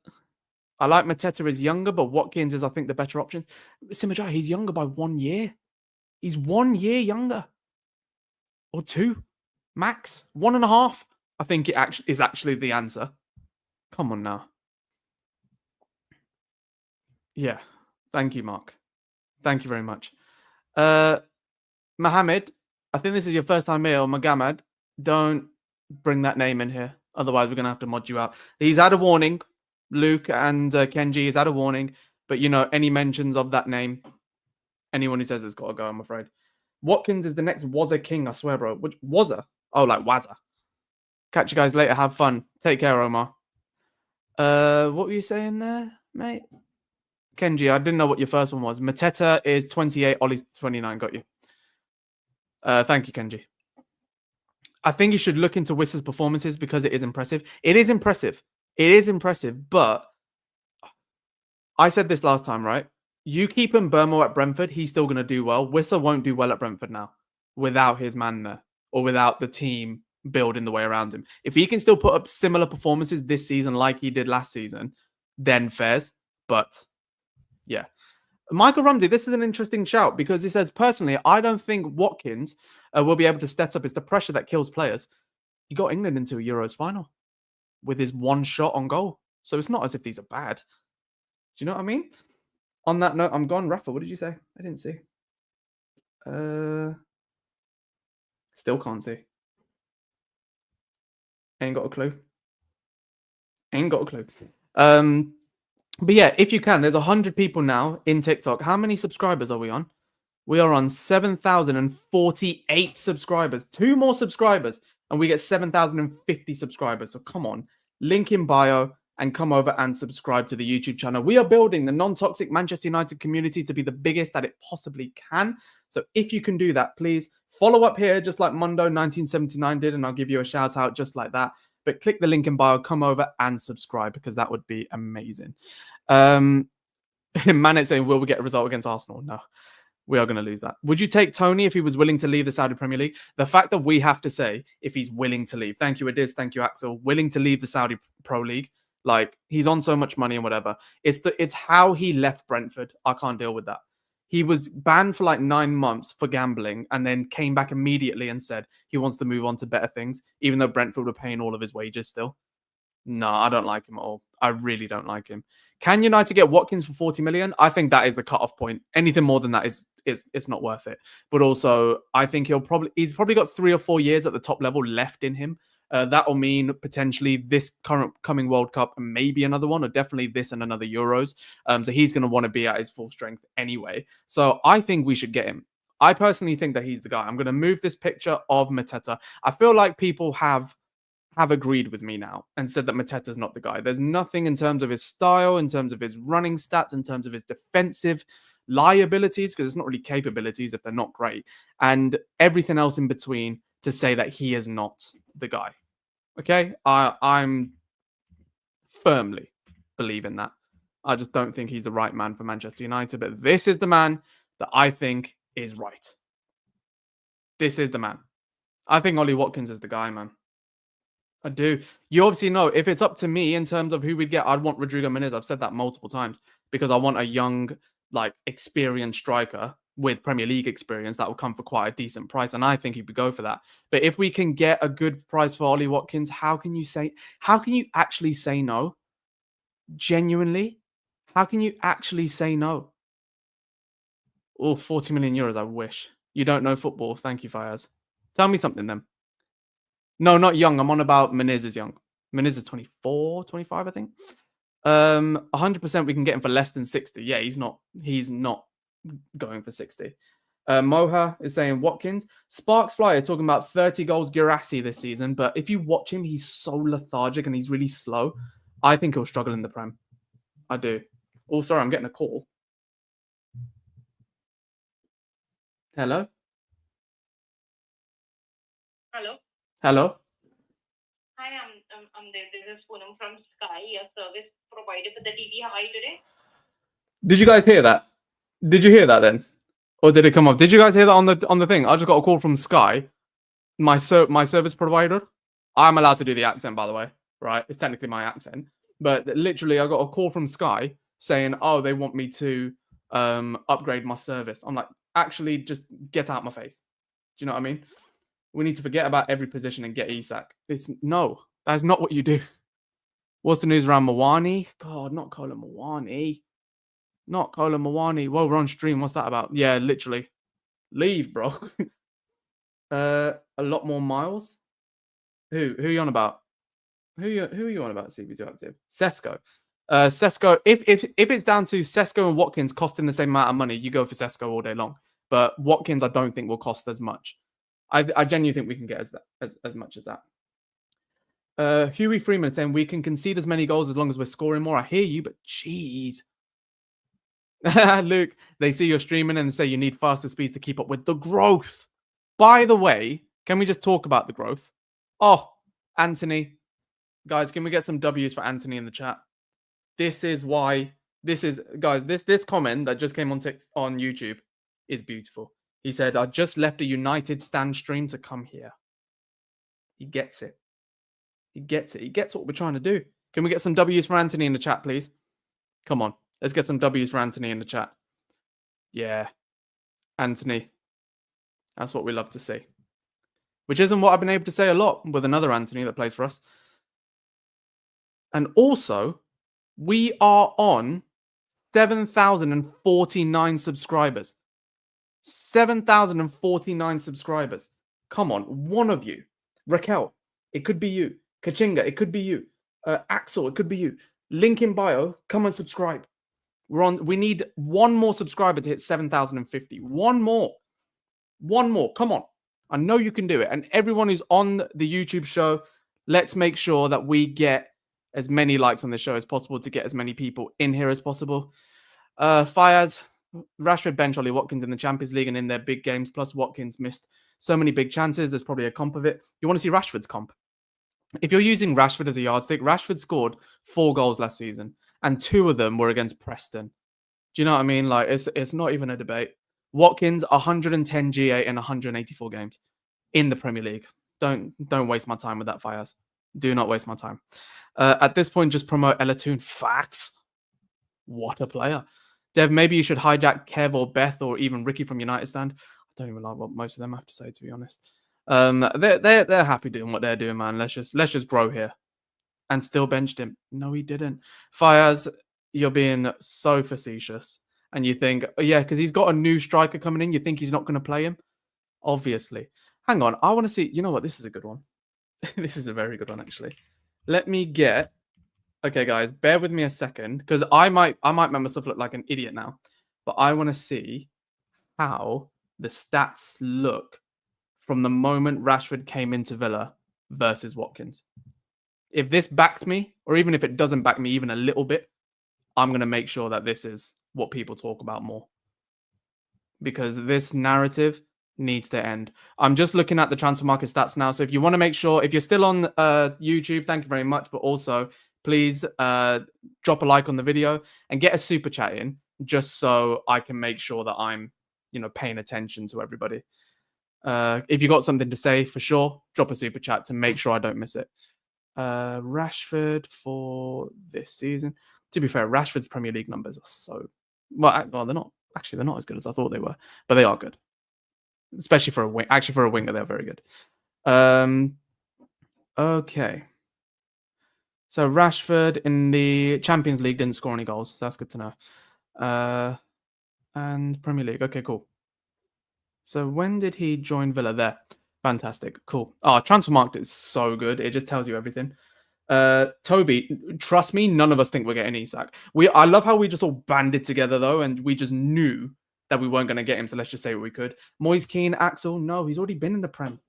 like Mateta is younger, but Watkins is, I think, the better option. Simajai, he's younger by 1 year. He's 1 year younger. Or 2. Max. 1.5. I think it is actually the answer. Come on now. Yeah. Thank you, Mark. Thank you very much. Mohammed, I think this is your first time here, or Magamad. Don't bring that name in here. Otherwise, we're going to have to mod you out. He's had a warning. Luke and Kenji has had a warning. But, you know, any mentions of that name, anyone who says it's got to go, I'm afraid. Watkins is the next Wazza King, I swear, bro. Which Wazza? Oh, like Wazza. Catch you guys later. Have fun. Take care, Omar. What were you saying there, mate? Kenji, I didn't know what your first one was. Mateta is 28, Ollie's 29. Got you. Thank you, Kenji. I think you should look into Wissa's performances because it is impressive. It is impressive. It is impressive, but I said this last time, right? You keep him Burmo at Brentford, he's still going to do well. Wissa won't do well at Brentford now without his man there or without the team building the way around him. If he can still put up similar performances this season like he did last season, then fairs. But yeah. Michael Rumsey, this is an interesting shout because he says, personally, I don't think Watkins will be able to step up. It's the pressure that kills players. He got England into a Euros final with his one shot on goal. So it's not as if these are bad. Do you know what I mean? On that note, I'm gone. Rafa, what did you say? I didn't see. Still can't see. Ain't got a clue. Ain't got a clue. But yeah, if you can, there's 100 people now in TikTok. How many subscribers are we on? We are on 7,048 subscribers. 2 more subscribers, and we get 7,050 subscribers. So come on, link in bio and come over and subscribe to the YouTube channel. We are building the non-toxic Manchester United community to be the biggest that it possibly can. So if you can do that, please follow up here, just like Mundo1979 did, and I'll give you a shout out just like that. But click the link in bio, come over and subscribe because that would be amazing. Manette saying, will we get a result against Arsenal? No, we are going to lose that. Would you take Tony if he was willing to leave the Saudi Premier League? The fact that we have to say if he's willing to leave. Thank you, Adiz. Thank you, Axel. Willing to leave the Saudi Pro League. Like, he's on so much money and whatever. It's how he left Brentford. I can't deal with that. He was banned for like 9 months for gambling and then came back immediately and said he wants to move on to better things, even though Brentford were paying all of his wages still. No, I don't like him at all. I really don't like him. Can United get Watkins for 40 million? I think that is the cutoff point. Anything more than that is it's not worth it. But also, I think he's probably got 3 or 4 years at the top level left in him. That will mean potentially this coming World Cup and maybe another one, or definitely this and another Euros. So he's going to want to be at his full strength anyway. So I think we should get him. I personally think that he's the guy. I'm going to move this picture of Mateta. I feel like people have agreed with me now and said that Mateta's not the guy. There's nothing in terms of his style, in terms of his running stats, in terms of his defensive liabilities, because it's not really capabilities if they're not great, and everything else in between to say that he is not the guy. Okay? I'm firmly believing that. I just don't think he's the right man for Manchester United, but this is the man that I think is right. This is the man. I think Ollie Watkins is the guy, man. I do. You obviously know if it's up to me in terms of who we'd get, I'd want Rodrigo Muniz. I've said that multiple times because I want a young, like, experienced striker with Premier League experience that will come for quite a decent price. And I think he would go for that. But if we can get a good price for Ollie Watkins, how can you actually say no? Genuinely? How can you actually say no? Oh, 40 million euros, I wish. You don't know football. Thank you, Fayaz. Tell me something then. No, not young. I'm on about Muniz is young. Muniz is 24, 25, I think. 100% we can get him for less than 60. Yeah, he's not going for 60. Moha is saying Watkins. Sparks Flyer talking about 30 goals Girassi this season, but if you watch him, he's so lethargic and he's really slow. I think he'll struggle in the Prem. I do. Oh, sorry, I'm getting a call. Hello? Hello? Hi, I'm there. This is Poonam from Sky, your service provider for the TV. How are you today? Did you guys hear that? Did you hear that then? Or did it come up? Did you guys hear that on the thing? I just got a call from Sky, my service provider. I'm allowed to do the accent, by the way, right? It's technically my accent. But literally, I got a call from Sky saying, oh, they want me to upgrade my service. I'm like, actually, just get out my face. Do you know what I mean? We need to forget about every position and get Isak. No, that's not what you do. What's the news around Mawani? God, not Colin Mawani. Not Kola Mawani. Whoa, we're on stream. What's that about? Yeah, literally. Leave, bro. A lot more miles. Who are you on about? Who are you on about? CB2 active. Sesko. Sesko. If it's down to Sesko and Watkins costing the same amount of money, you go for Sesko all day long. But Watkins, I don't think will cost as much. I genuinely think we can get as much as that. Huey Freeman saying we can concede as many goals as long as we're scoring more. I hear you, but jeez. Luke, they see you're streaming and say you need faster speeds to keep up with the growth. By the way, can we just talk about the growth? Oh, Anthony. Guys, can we get some W's for Anthony in the chat? This is why this comment that just came on YouTube is beautiful. He said, I just left a United stand stream to come here. He gets it. He gets it. He gets what we're trying to do. Can we get some W's for Anthony in the chat, please? Come on. Let's get some W's for Anthony in the chat. Yeah. Anthony. That's what we love to see. Which isn't what I've been able to say a lot with another Anthony that plays for us. And also, we are on 7,049 subscribers. 7,049 subscribers. Come on, one of you. Raquel, it could be you. Kachinga, it could be you. Axel, it could be you. Link in bio, come and subscribe. We need one more subscriber to hit 7,050. One more. Come on. I know you can do it. And everyone who's on the YouTube show, let's make sure that we get as many likes on the show as possible to get as many people in here as possible. Fayaz, Rashford bench Ollie Watkins in the Champions League and in their big games, plus Watkins missed so many big chances. There's probably a comp of it. You want to see Rashford's comp? If you're using Rashford as a yardstick, Rashford scored 4 goals last season, and 2 of them were against Preston. Do you know what I mean? Like, it's not even a debate. Watkins, 110 GA in 184 games in the Premier League. Don't waste my time with that, Fayaz. Do not waste my time. At this point, just promote Elatoon. Facts. What a player. Dev, maybe you should hijack Kev or Beth or even Ricky from United Stand. I don't even like what most of them have to say, to be honest. They're happy doing what they're doing, man. Let's just grow here. And still benched him. No, he didn't. Fayaz, you're being so facetious. And you think, oh, yeah, because he's got a new striker coming in. You think he's not going to play him? Obviously. Hang on. I want to see. You know what? This is a good one. This is a very good one, actually. Let me get. Okay, guys, bear with me a second because I might make myself look like an idiot now. But I want to see how the stats look from the moment Rashford came into Villa versus Watkins. If this backs me, or even if it doesn't back me even a little bit, I'm going to make sure that this is what people talk about more. Because this narrative needs to end. I'm just looking at the transfer market stats now. So if you want to make sure, if you're still on YouTube, thank you very much. But also, please drop a like on the video and get a super chat in just so I can make sure that I'm, paying attention to everybody. If you got something to say, for sure, drop a super chat to make sure I don't miss it. Rashford for this season. To be fair, Rashford's Premier League numbers are so... Well, they're not. Actually, they're not as good as I thought they were. But they are good. Especially for a wing. Actually, for a winger, they're very good. Okay. So Rashford in the Champions League didn't score any goals. So that's good to know. And Premier League. Okay, cool. So when did he join Villa? There. Fantastic. Cool. Oh, Transfermarkt is so good. It just tells you everything. Toby, trust me, none of us think we're getting Isak. I love how we just all banded together, though, and we just knew that we weren't going to get him, so let's just say what we could. Moise Keane, Axel, no, he's already been in the Prem,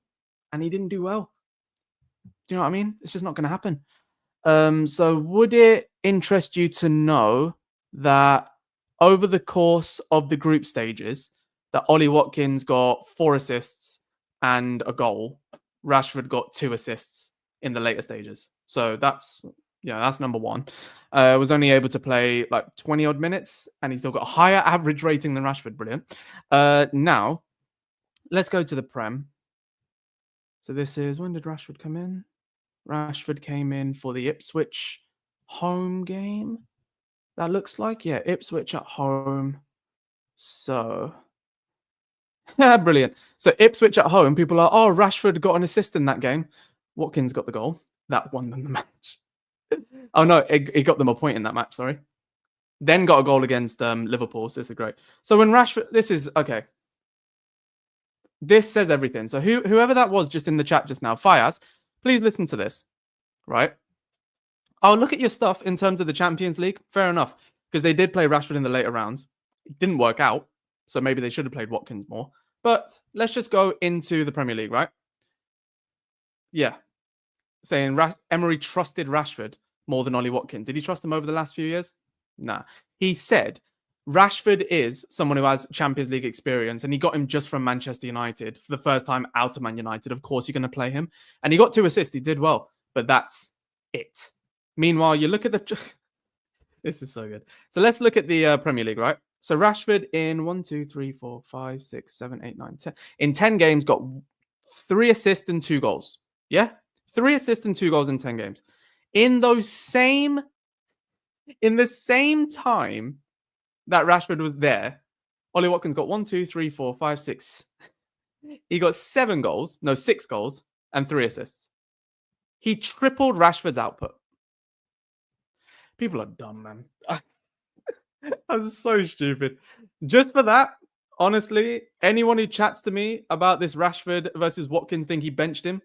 and he didn't do well. Do you know what I mean? It's just not going to happen. So would it interest you to know that over the course of the group stages, that Ollie Watkins got 4 assists and a goal, Rashford got 2 assists in the later stages. So that's number one. Was only able to play like 20 odd minutes and he's still got a higher average rating than Rashford. Brilliant. Now, let's go to the Prem. So this is, when did Rashford come in? Rashford came in for the Ipswich home game. That looks like, yeah, Ipswich at home. So, brilliant. So Ipswich at home, people are, oh, Rashford got an assist in that game. Watkins got the goal. That won them the match. Oh, no, it got them a point in that match, sorry. Then got a goal against Liverpool. So this is great. So when Rashford, this is okay. This says everything. So whoever that was just in the chat just now, Fayaz, please listen to this, right? Oh, look at your stuff in terms of the Champions League. Fair enough, because they did play Rashford in the later rounds. It didn't work out, so maybe they should have played Watkins more. But let's just go into the Premier League, right? Yeah. Saying Emery trusted Rashford more than Ollie Watkins. Did he trust him over the last few years? Nah. He said Rashford is someone who has Champions League experience, and he got him just from Manchester United for the first time out of Man United. Of course, you're going to play him. And he got 2 assists. He did well, but that's it. Meanwhile, you look at the... This is so good. So let's look at the Premier League, right? So Rashford in 1, 2, 3, 4, 5, 6, 7, 8, 9, 10. In 10 games, got 3 assists and 2 goals. Yeah? 3 assists and 2 goals in 10 games. In the same time that Rashford was there, Ollie Watkins got 1, 2, 3, 4, 5, 6. He got 7 goals, no, 6 goals and 3 assists. He tripled Rashford's output. People are dumb, man. I'm so stupid. Just for that, honestly, anyone who chats to me about this Rashford versus Watkins thing, he benched him,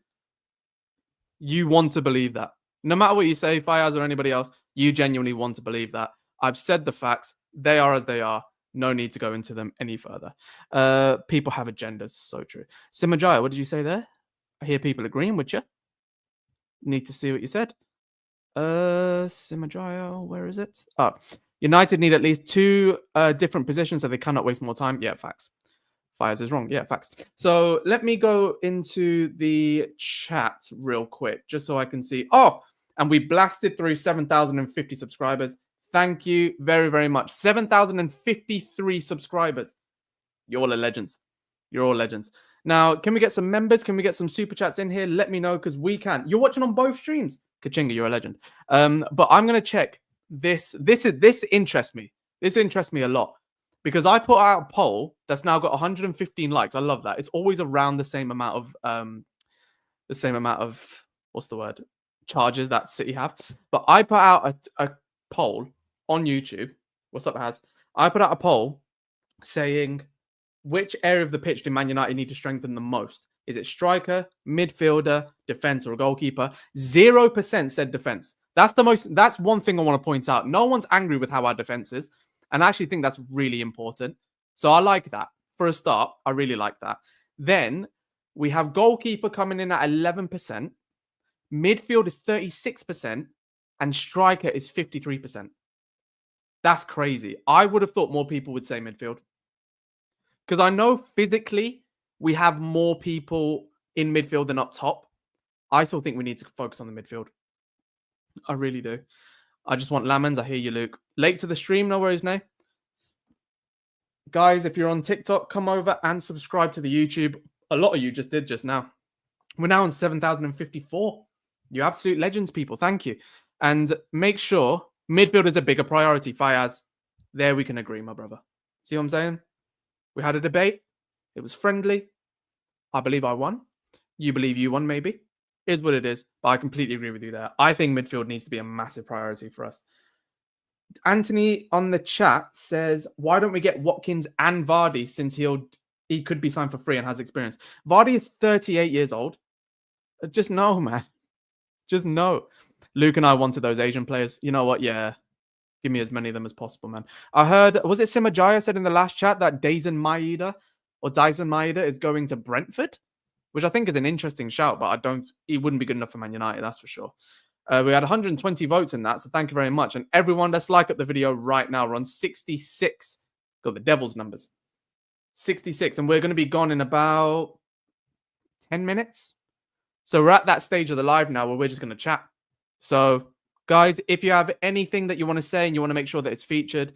you want to believe that. No matter what you say, Fayaz or anybody else, you genuinely want to believe that. I've said the facts. They are as they are. No need to go into them any further. People have agendas. So true. Simajaya, what did you say there? I hear people agreeing with you. Need to see what you said. Simajaya, where is it? Oh, United need at least 2 different positions, so they cannot waste more time. Yeah, facts. Fires is wrong. Yeah, facts. So let me go into the chat real quick, just so I can see. Oh, and we blasted through 7,050 subscribers. Thank you very, very much. 7,053 subscribers. You're all legends. You're all legends. Now, can we get some members? Can we get some super chats in here? Let me know, because we can. You're watching on both streams. Kachinga, you're a legend. But I'm going to check this. This interests me. This interests me a lot, because I put out a poll that's now got 115 likes. I love that. It's always around the same amount of what's the word? Charges that City have. But I put out a poll on YouTube. What's up, Haz? I put out a poll saying, which area of the pitch do Man United need to strengthen the most? Is it striker, midfielder, defense, or a goalkeeper? 0% said defense. That's one thing I want to point out. No one's angry with how our defense is. And I actually think that's really important. So I like that. For a start, I really like that. Then we have goalkeeper coming in at 11%. Midfield is 36%. And striker is 53%. That's crazy. I would have thought more people would say midfield. Because I know physically we have more people in midfield than up top. I still think we need to focus on the midfield. I really do. I just want lemons. I hear you, Luke. Late to the stream, no worries, no. Guys, if you're on TikTok, come over and subscribe to the YouTube. A lot of you just did just now. We're now on 7,054. You absolute legends, people. Thank you. And make sure midfield is a bigger priority. Fayaz, there we can agree, my brother. See what I'm saying? We had a debate. It was friendly. I believe I won. You believe you won, maybe. Is what it is. But I completely agree with you there. I think midfield needs to be a massive priority for us. Anthony on the chat says, why don't we get Watkins and Vardy, since he could be signed for free and has experience? Vardy is 38 years old. Just no, man. Just no. Luke and I wanted those Asian players. You know what? Yeah. Give me as many of them as possible, man. I heard, was it Simajaya said in the last chat that Dyson Maeda is going to Brentford, which I think is an interesting shout, but he wouldn't be good enough for Man United, that's for sure. We had 120 votes in that, so thank you very much. And everyone, let's like up the video right now. We're on 66. Got the devil's numbers. 66, and we're going to be gone in about 10 minutes. So we're at that stage of the live now where we're just going to chat. So, guys, if you have anything that you want to say and you want to make sure that it's featured,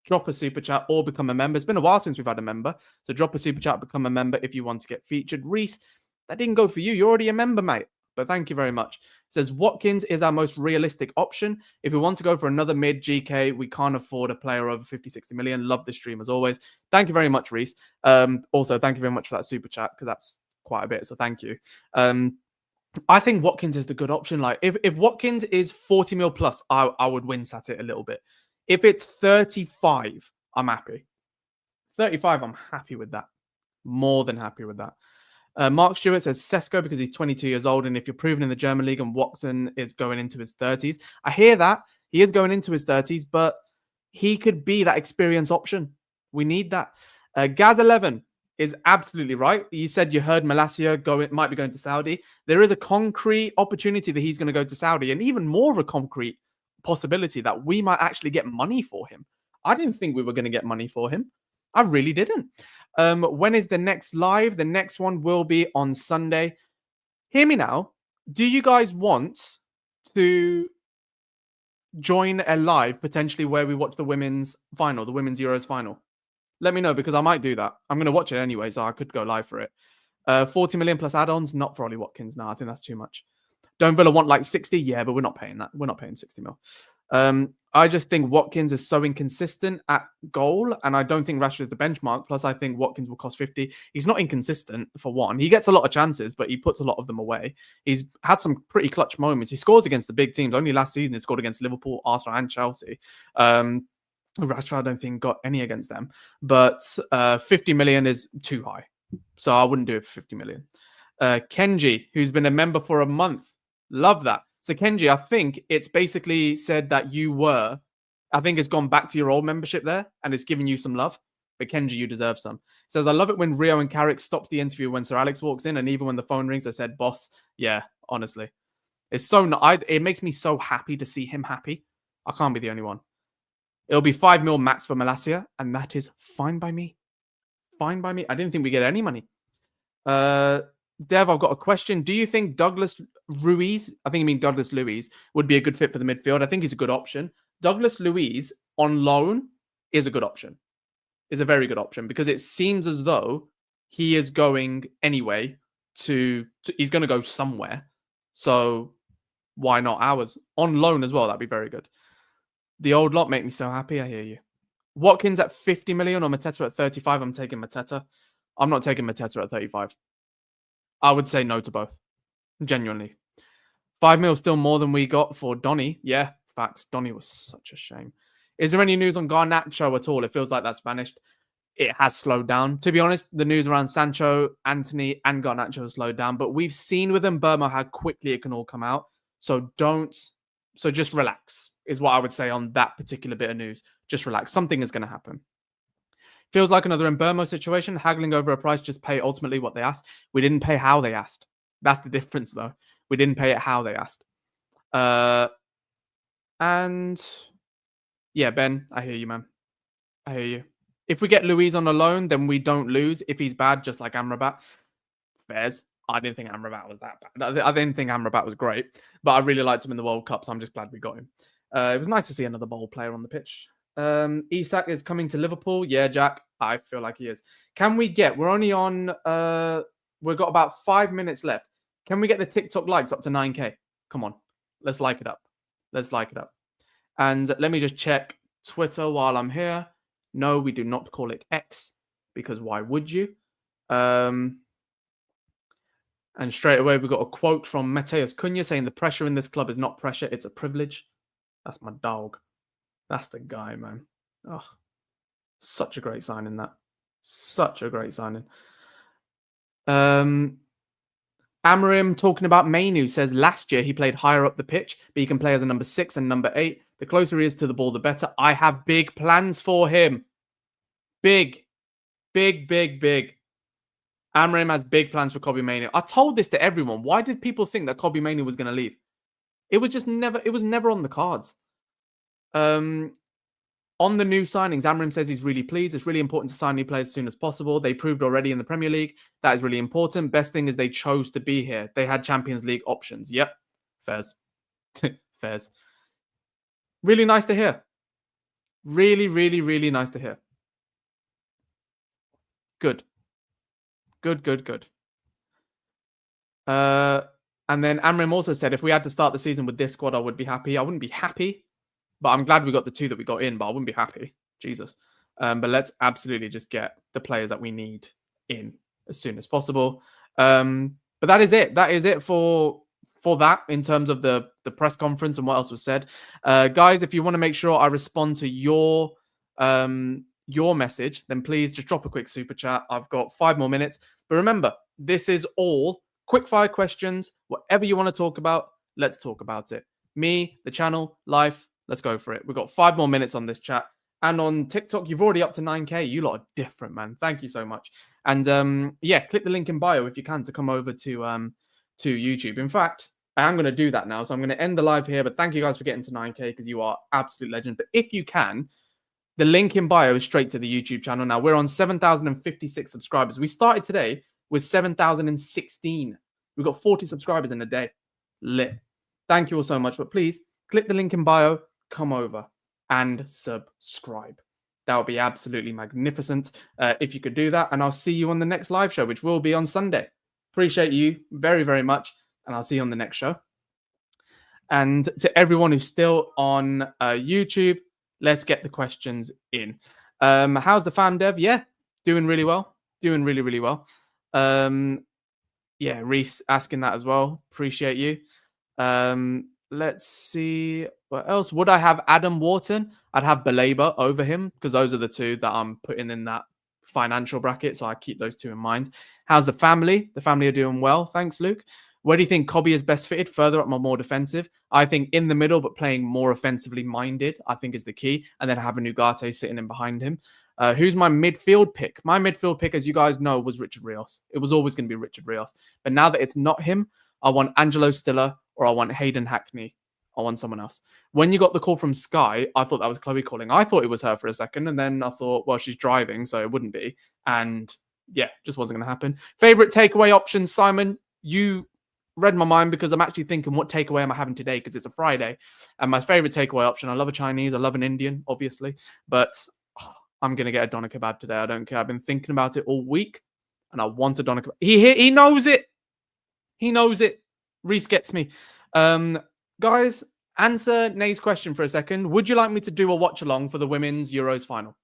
drop a super chat or become a member. It's been a while since we've had a member. So drop a super chat, become a member if you want to get featured. Reese, that didn't go for you. You're already a member, mate. But thank you very much. It says Watkins is our most realistic option. If we want to go for another mid GK, we can't afford a player over 50, 60 million. Love the stream as always. Thank you very much, Reese. Also, thank you very much for that super chat, because that's quite a bit. So thank you. I think Watkins is the good option. Like if Watkins is 40 mil plus, I would wince at it a little bit. If it's 35, I'm happy. 35, I'm happy with that. More than happy with that. Mark Stewart says Sesko because he's 22 years old, and if you're proven in the German league and Watson is going into his 30s. I hear that. He is going into his 30s, but he could be that experience option. We need that. Gaz11 is absolutely right. You said you heard Malacia might be going to Saudi. There is a concrete opportunity that he's going to go to Saudi, and even more of a concrete possibility that we might actually get money for him. I didn't think we were going to get money for him. I really didn't. When is the next live? The next one will be on Sunday. Hear me now. Do you guys want to join a live potentially where we watch the women's final, the women's Euros final? Let me know because I might do that. I'm going to watch it anyway, so I could go live for it. 40 million plus add-ons, not for Ollie Watkins. No, I think that's too much. Don't Villa want like 60? Yeah, but we're not paying that. We're not paying 60 mil. I just think Watkins is so inconsistent at goal, and I don't think Rashford is the benchmark. Plus, I think Watkins will cost 50. He's not inconsistent, for one. He gets a lot of chances, but he puts a lot of them away. He's had some pretty clutch moments. He scores against the big teams. Only last season he scored against Liverpool, Arsenal, and Chelsea. Rashford, I don't think, got any against them. But 50 million is too high. So I wouldn't do it for 50 million. Kenji, who's been a member for a month. Love that. So Kenji, I think it's basically said that I think it's gone back to your old membership there and it's giving you some love. But Kenji, you deserve some. It says, I love it when Rio and Carrick stopped the interview when Sir Alex walks in, and even when the phone rings, they said, boss. Yeah, honestly. It's so it makes me so happy to see him happy. I can't be the only one. It'll be 5 mil max for Malacia, and that is fine by me. Fine by me. I didn't think we get any money. Dev, I've got a question. Do you think Douglas Luiz, I think you mean Douglas Luiz, would be a good fit for the midfield? I think he's a good option. Douglas Luiz on loan is a good option. Is a very good option because it seems as though he is going anyway he's going to go somewhere. So why not ours? On loan as well, that'd be very good. The old lot make me so happy. I hear you. Watkins at 50 million or Mateta at 35. I'm taking Mateta. I'm not taking Mateta at 35. I would say no to both. Genuinely. 5 mil still more than we got for Donny. Yeah, facts. Donny was such a shame. Is there any news on Garnacho at all? It feels like that's vanished. It has slowed down. To be honest, the news around Sancho, Anthony, and Garnacho has slowed down. But we've seen with Burma how quickly it can all come out. So just relax, is what I would say on that particular bit of news. Just relax. Something is going to happen. Feels like another Mbermo situation. Haggling over a price, just pay ultimately what they asked. We didn't pay how they asked. That's the difference, though. We didn't pay it how they asked. And yeah, Ben, I hear you, man. I hear you. If we get Luiz on a loan, then we don't lose. If he's bad, just like Amrabat. Fairs. I didn't think Amrabat was that bad. I didn't think Amrabat was great, but I really liked him in the World Cup, so I'm just glad we got him. It was nice to see another bowl player on the pitch. Isak is coming to Liverpool. Yeah, Jack, I feel like he is. Can we we're only on, we've got about 5 minutes left. Can we get the TikTok likes up to 9K? Come on, let's like it up. Let's like it up. And let me just check Twitter while I'm here. No, we do not call it X because why would you? And straight away, we got a quote from Mateus Cunha saying the pressure in this club is not pressure, it's a privilege. That's my dog. That's the guy, man. Oh, such a great signing, that. Such a great signing. Amarim talking about Mainu says last year he played higher up the pitch, but he can play as a number 6 and number 8. The closer he is to the ball, the better. I have big plans for him. Big. Amarim has big plans for Kobbie Mainoo. I told this to everyone. Why did people think that Kobbie Mainoo was going to leave? It was never on the cards. On the new signings, Amarim says he's really pleased. It's really important to sign new players as soon as possible. They proved already in the Premier League. That is really important. Best thing is they chose to be here. They had Champions League options. Yep. Fairs. Fairs. Really nice to hear. Really nice to hear. Good. And then Amrim also said, if we had to start the season with this squad, I would be happy. I wouldn't be happy, but I'm glad we got the 2 that we got in, but I wouldn't be happy. Jesus. But let's absolutely just get the players that we need in as soon as possible. But that is it. That is it for for that in terms of the press conference and what else was said. Guys, if you want to make sure I respond to your message, then please just drop a quick super chat. I've got 5 more minutes. But remember, this is all quick fire questions. Whatever you want to talk about, let's talk about it. Me, the channel, life, let's go for it. We've got 5 more minutes on this chat. And on TikTok, you've already up to 9K. You lot are different, man. Thank you so much. And yeah, click the link in bio if you can to come over to YouTube. In fact, I am going to do that now. So I'm going to end the live here. But thank you guys for getting to 9K because you are absolute legends. But if you can, the link in bio is straight to the YouTube channel. Now, we're on 7,056 subscribers. We started today with 7,016. We've got 40 subscribers in a day. Lit. Thank you all so much. But please, click the link in bio, come over and subscribe. That would be absolutely magnificent if you could do that. And I'll see you on the next live show, which will be on Sunday. Appreciate you very, very much. And I'll see you on the next show. And to everyone who's still on YouTube, let's get the questions in. How's the fam dev? Yeah, doing really well. Doing really, really well. Yeah, Reese asking that as well. Appreciate you. Let's see what else. Would I have Adam Wharton? I'd have Belabor over him because those are the two that I'm putting in that financial bracket. So I keep those two in mind. How's the family? The family are doing well. Thanks, Luke. Where do you think Kobe is best fitted? Further up or more defensive? I think in the middle, but playing more offensively minded, I think is the key. And then having Ugarte sitting in behind him. Who's my midfield pick? My midfield pick, as you guys know, was Richard Rios. It was always going to be Richard Rios. But now that it's not him, I want Angelo Stiller or I want Hayden Hackney. I want someone else. When you got the call from Sky, I thought that was Chloe calling. I thought it was her for a second. And then I thought, well, she's driving, so it wouldn't be. And yeah, just wasn't going to happen. Favorite takeaway options, Simon? You read my mind because I'm actually thinking, what takeaway am I having today? Because it's a Friday. And my favorite takeaway option, I love a Chinese. I love an Indian, obviously. But I'm going to get a doner kebab today. I don't care. I've been thinking about it all week. And I want a doner kebab. He knows it. He knows it. Reese gets me. Guys, answer Nay's question for a second. Would you like me to do a watch along for the Women's Euros final?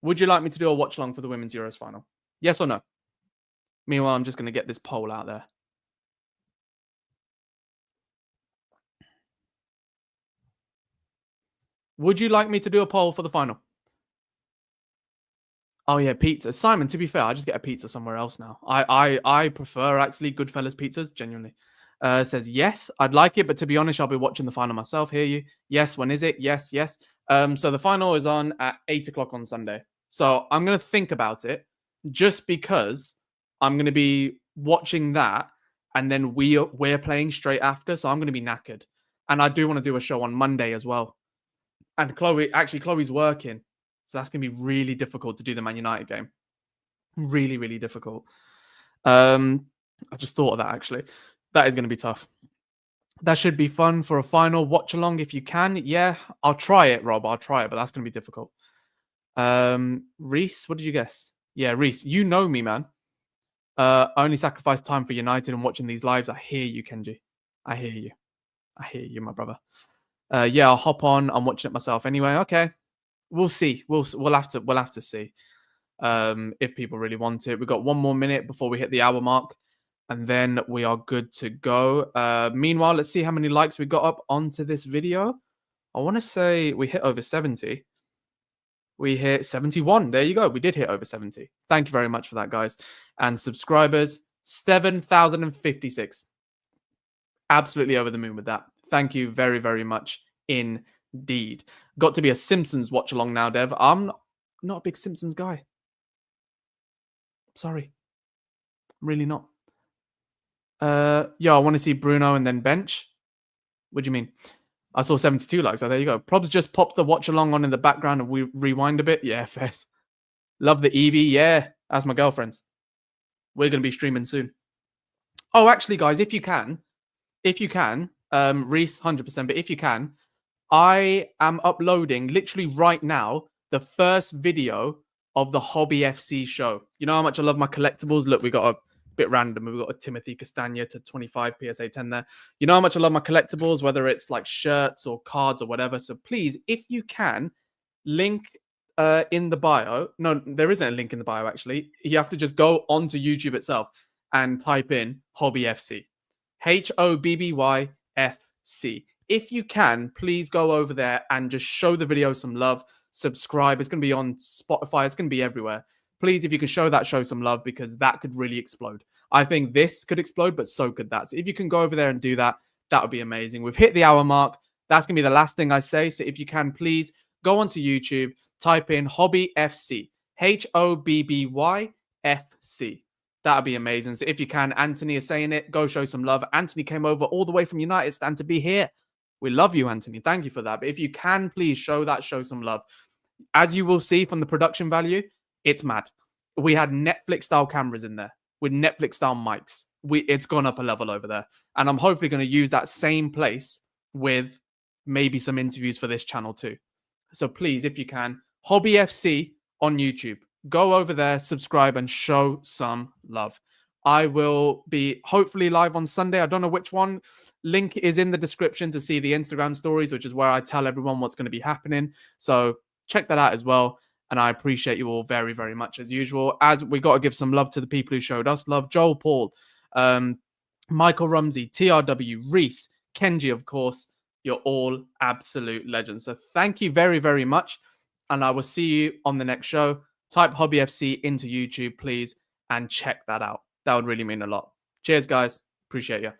Would you like me to do a watch along for the Women's Euros final? Yes or no? Meanwhile, I'm just going to get this poll out there. Would you like me to do a poll for the final? Oh yeah, pizza. Simon, to be fair, I just get a pizza somewhere else now. I prefer actually Goodfellas pizzas, genuinely. Says yes, I'd like it, but to be honest, I'll be watching the final myself. Hear you? Yes, when is it? Yes, yes. So the final is on at 8 o'clock on Sunday. So I'm gonna think about it just because I'm gonna be watching that, and then we're playing straight after. So I'm gonna be knackered. And I do want to do a show on Monday as well. And Chloe's working. So that's going to be really difficult to do the Man United game. Really, really difficult. I just thought of that, actually. That is going to be tough. That should be fun for a final watch along if you can. Yeah, I'll try it, Rob. I'll try it, but that's going to be difficult. Reese, what did you guess? Yeah, Reese, you know me, man. I only sacrifice time for United and watching these lives. I hear you, Kenji. I hear you. I hear you, my brother. Yeah, I'll hop on. I'm watching it myself anyway. Okay. We'll see. We'll have to see if people really want it. We've got 1 more minute before we hit the hour mark, and then we are good to go. Meanwhile, let's see how many likes we got up onto this video. I want to say we hit over 70. We hit 71. There you go. We did hit over 70. Thank you very much for that, guys. And subscribers, 7,056. Absolutely over the moon with that. Thank you very, very much indeed. Got to be a Simpsons watch along now, Dev. I'm not a big Simpsons guy. Sorry. I'm really not. Yeah, I want to see Bruno and then bench. What do you mean? I saw 72 likes. So there you go. Probs just popped the watch along on in the background and we rewind a bit. Yeah, Fez. Love the Eevee. Yeah, that's my girlfriend's. We're going to be streaming soon. Oh, actually, guys, if you can, Reese, 100%, but if you can, I am uploading literally right now the first video of the Hobby FC show. You know how much I love my collectibles? Look, we got a bit random. We've got a Timothy Castagna to 25 PSA 10 there. You know how much I love my collectibles, whether it's like shirts or cards or whatever. So please, if you can, link in the bio. No, there isn't a link in the bio, actually. You have to just go onto YouTube itself and type in Hobby FC. HOBBYFC. If you can, please go over there and just show the video some love. Subscribe. It's going to be on Spotify. It's going to be everywhere. Please, if you can show some love, because that could really explode. I think this could explode, but so could that. So if you can go over there and do that, that would be amazing. We've hit the hour mark. That's going to be the last thing I say. So if you can, please go onto YouTube, type in Hobby FC, HOBBYFC. That'd be amazing. So if you can, Anthony is saying it, go show some love. Anthony came over all the way from United Stand to be here. We love you, Anthony. Thank you for that. But if you can, please show some love. As you will see from the production value, it's mad. We had Netflix-style cameras in there with Netflix-style mics. It's gone up a level over there. And I'm hopefully going to use that same place with maybe some interviews for this channel too. So please, if you can, Hobby FC on YouTube. Go over there, subscribe, and show some love. I will be hopefully live on Sunday. I don't know which one. Link is in the description to see the Instagram stories, which is where I tell everyone what's going to be happening. So check that out as well. And I appreciate you all very, very much as usual. As we got to give some love to the people who showed us love. Joel Paul, Michael Rumsey, TRW, Reese, Kenji, of course. You're all absolute legends. So thank you very, very much. And I will see you on the next show. Type Hobby FC into YouTube, please, and check that out. That would really mean a lot. Cheers, guys. Appreciate you.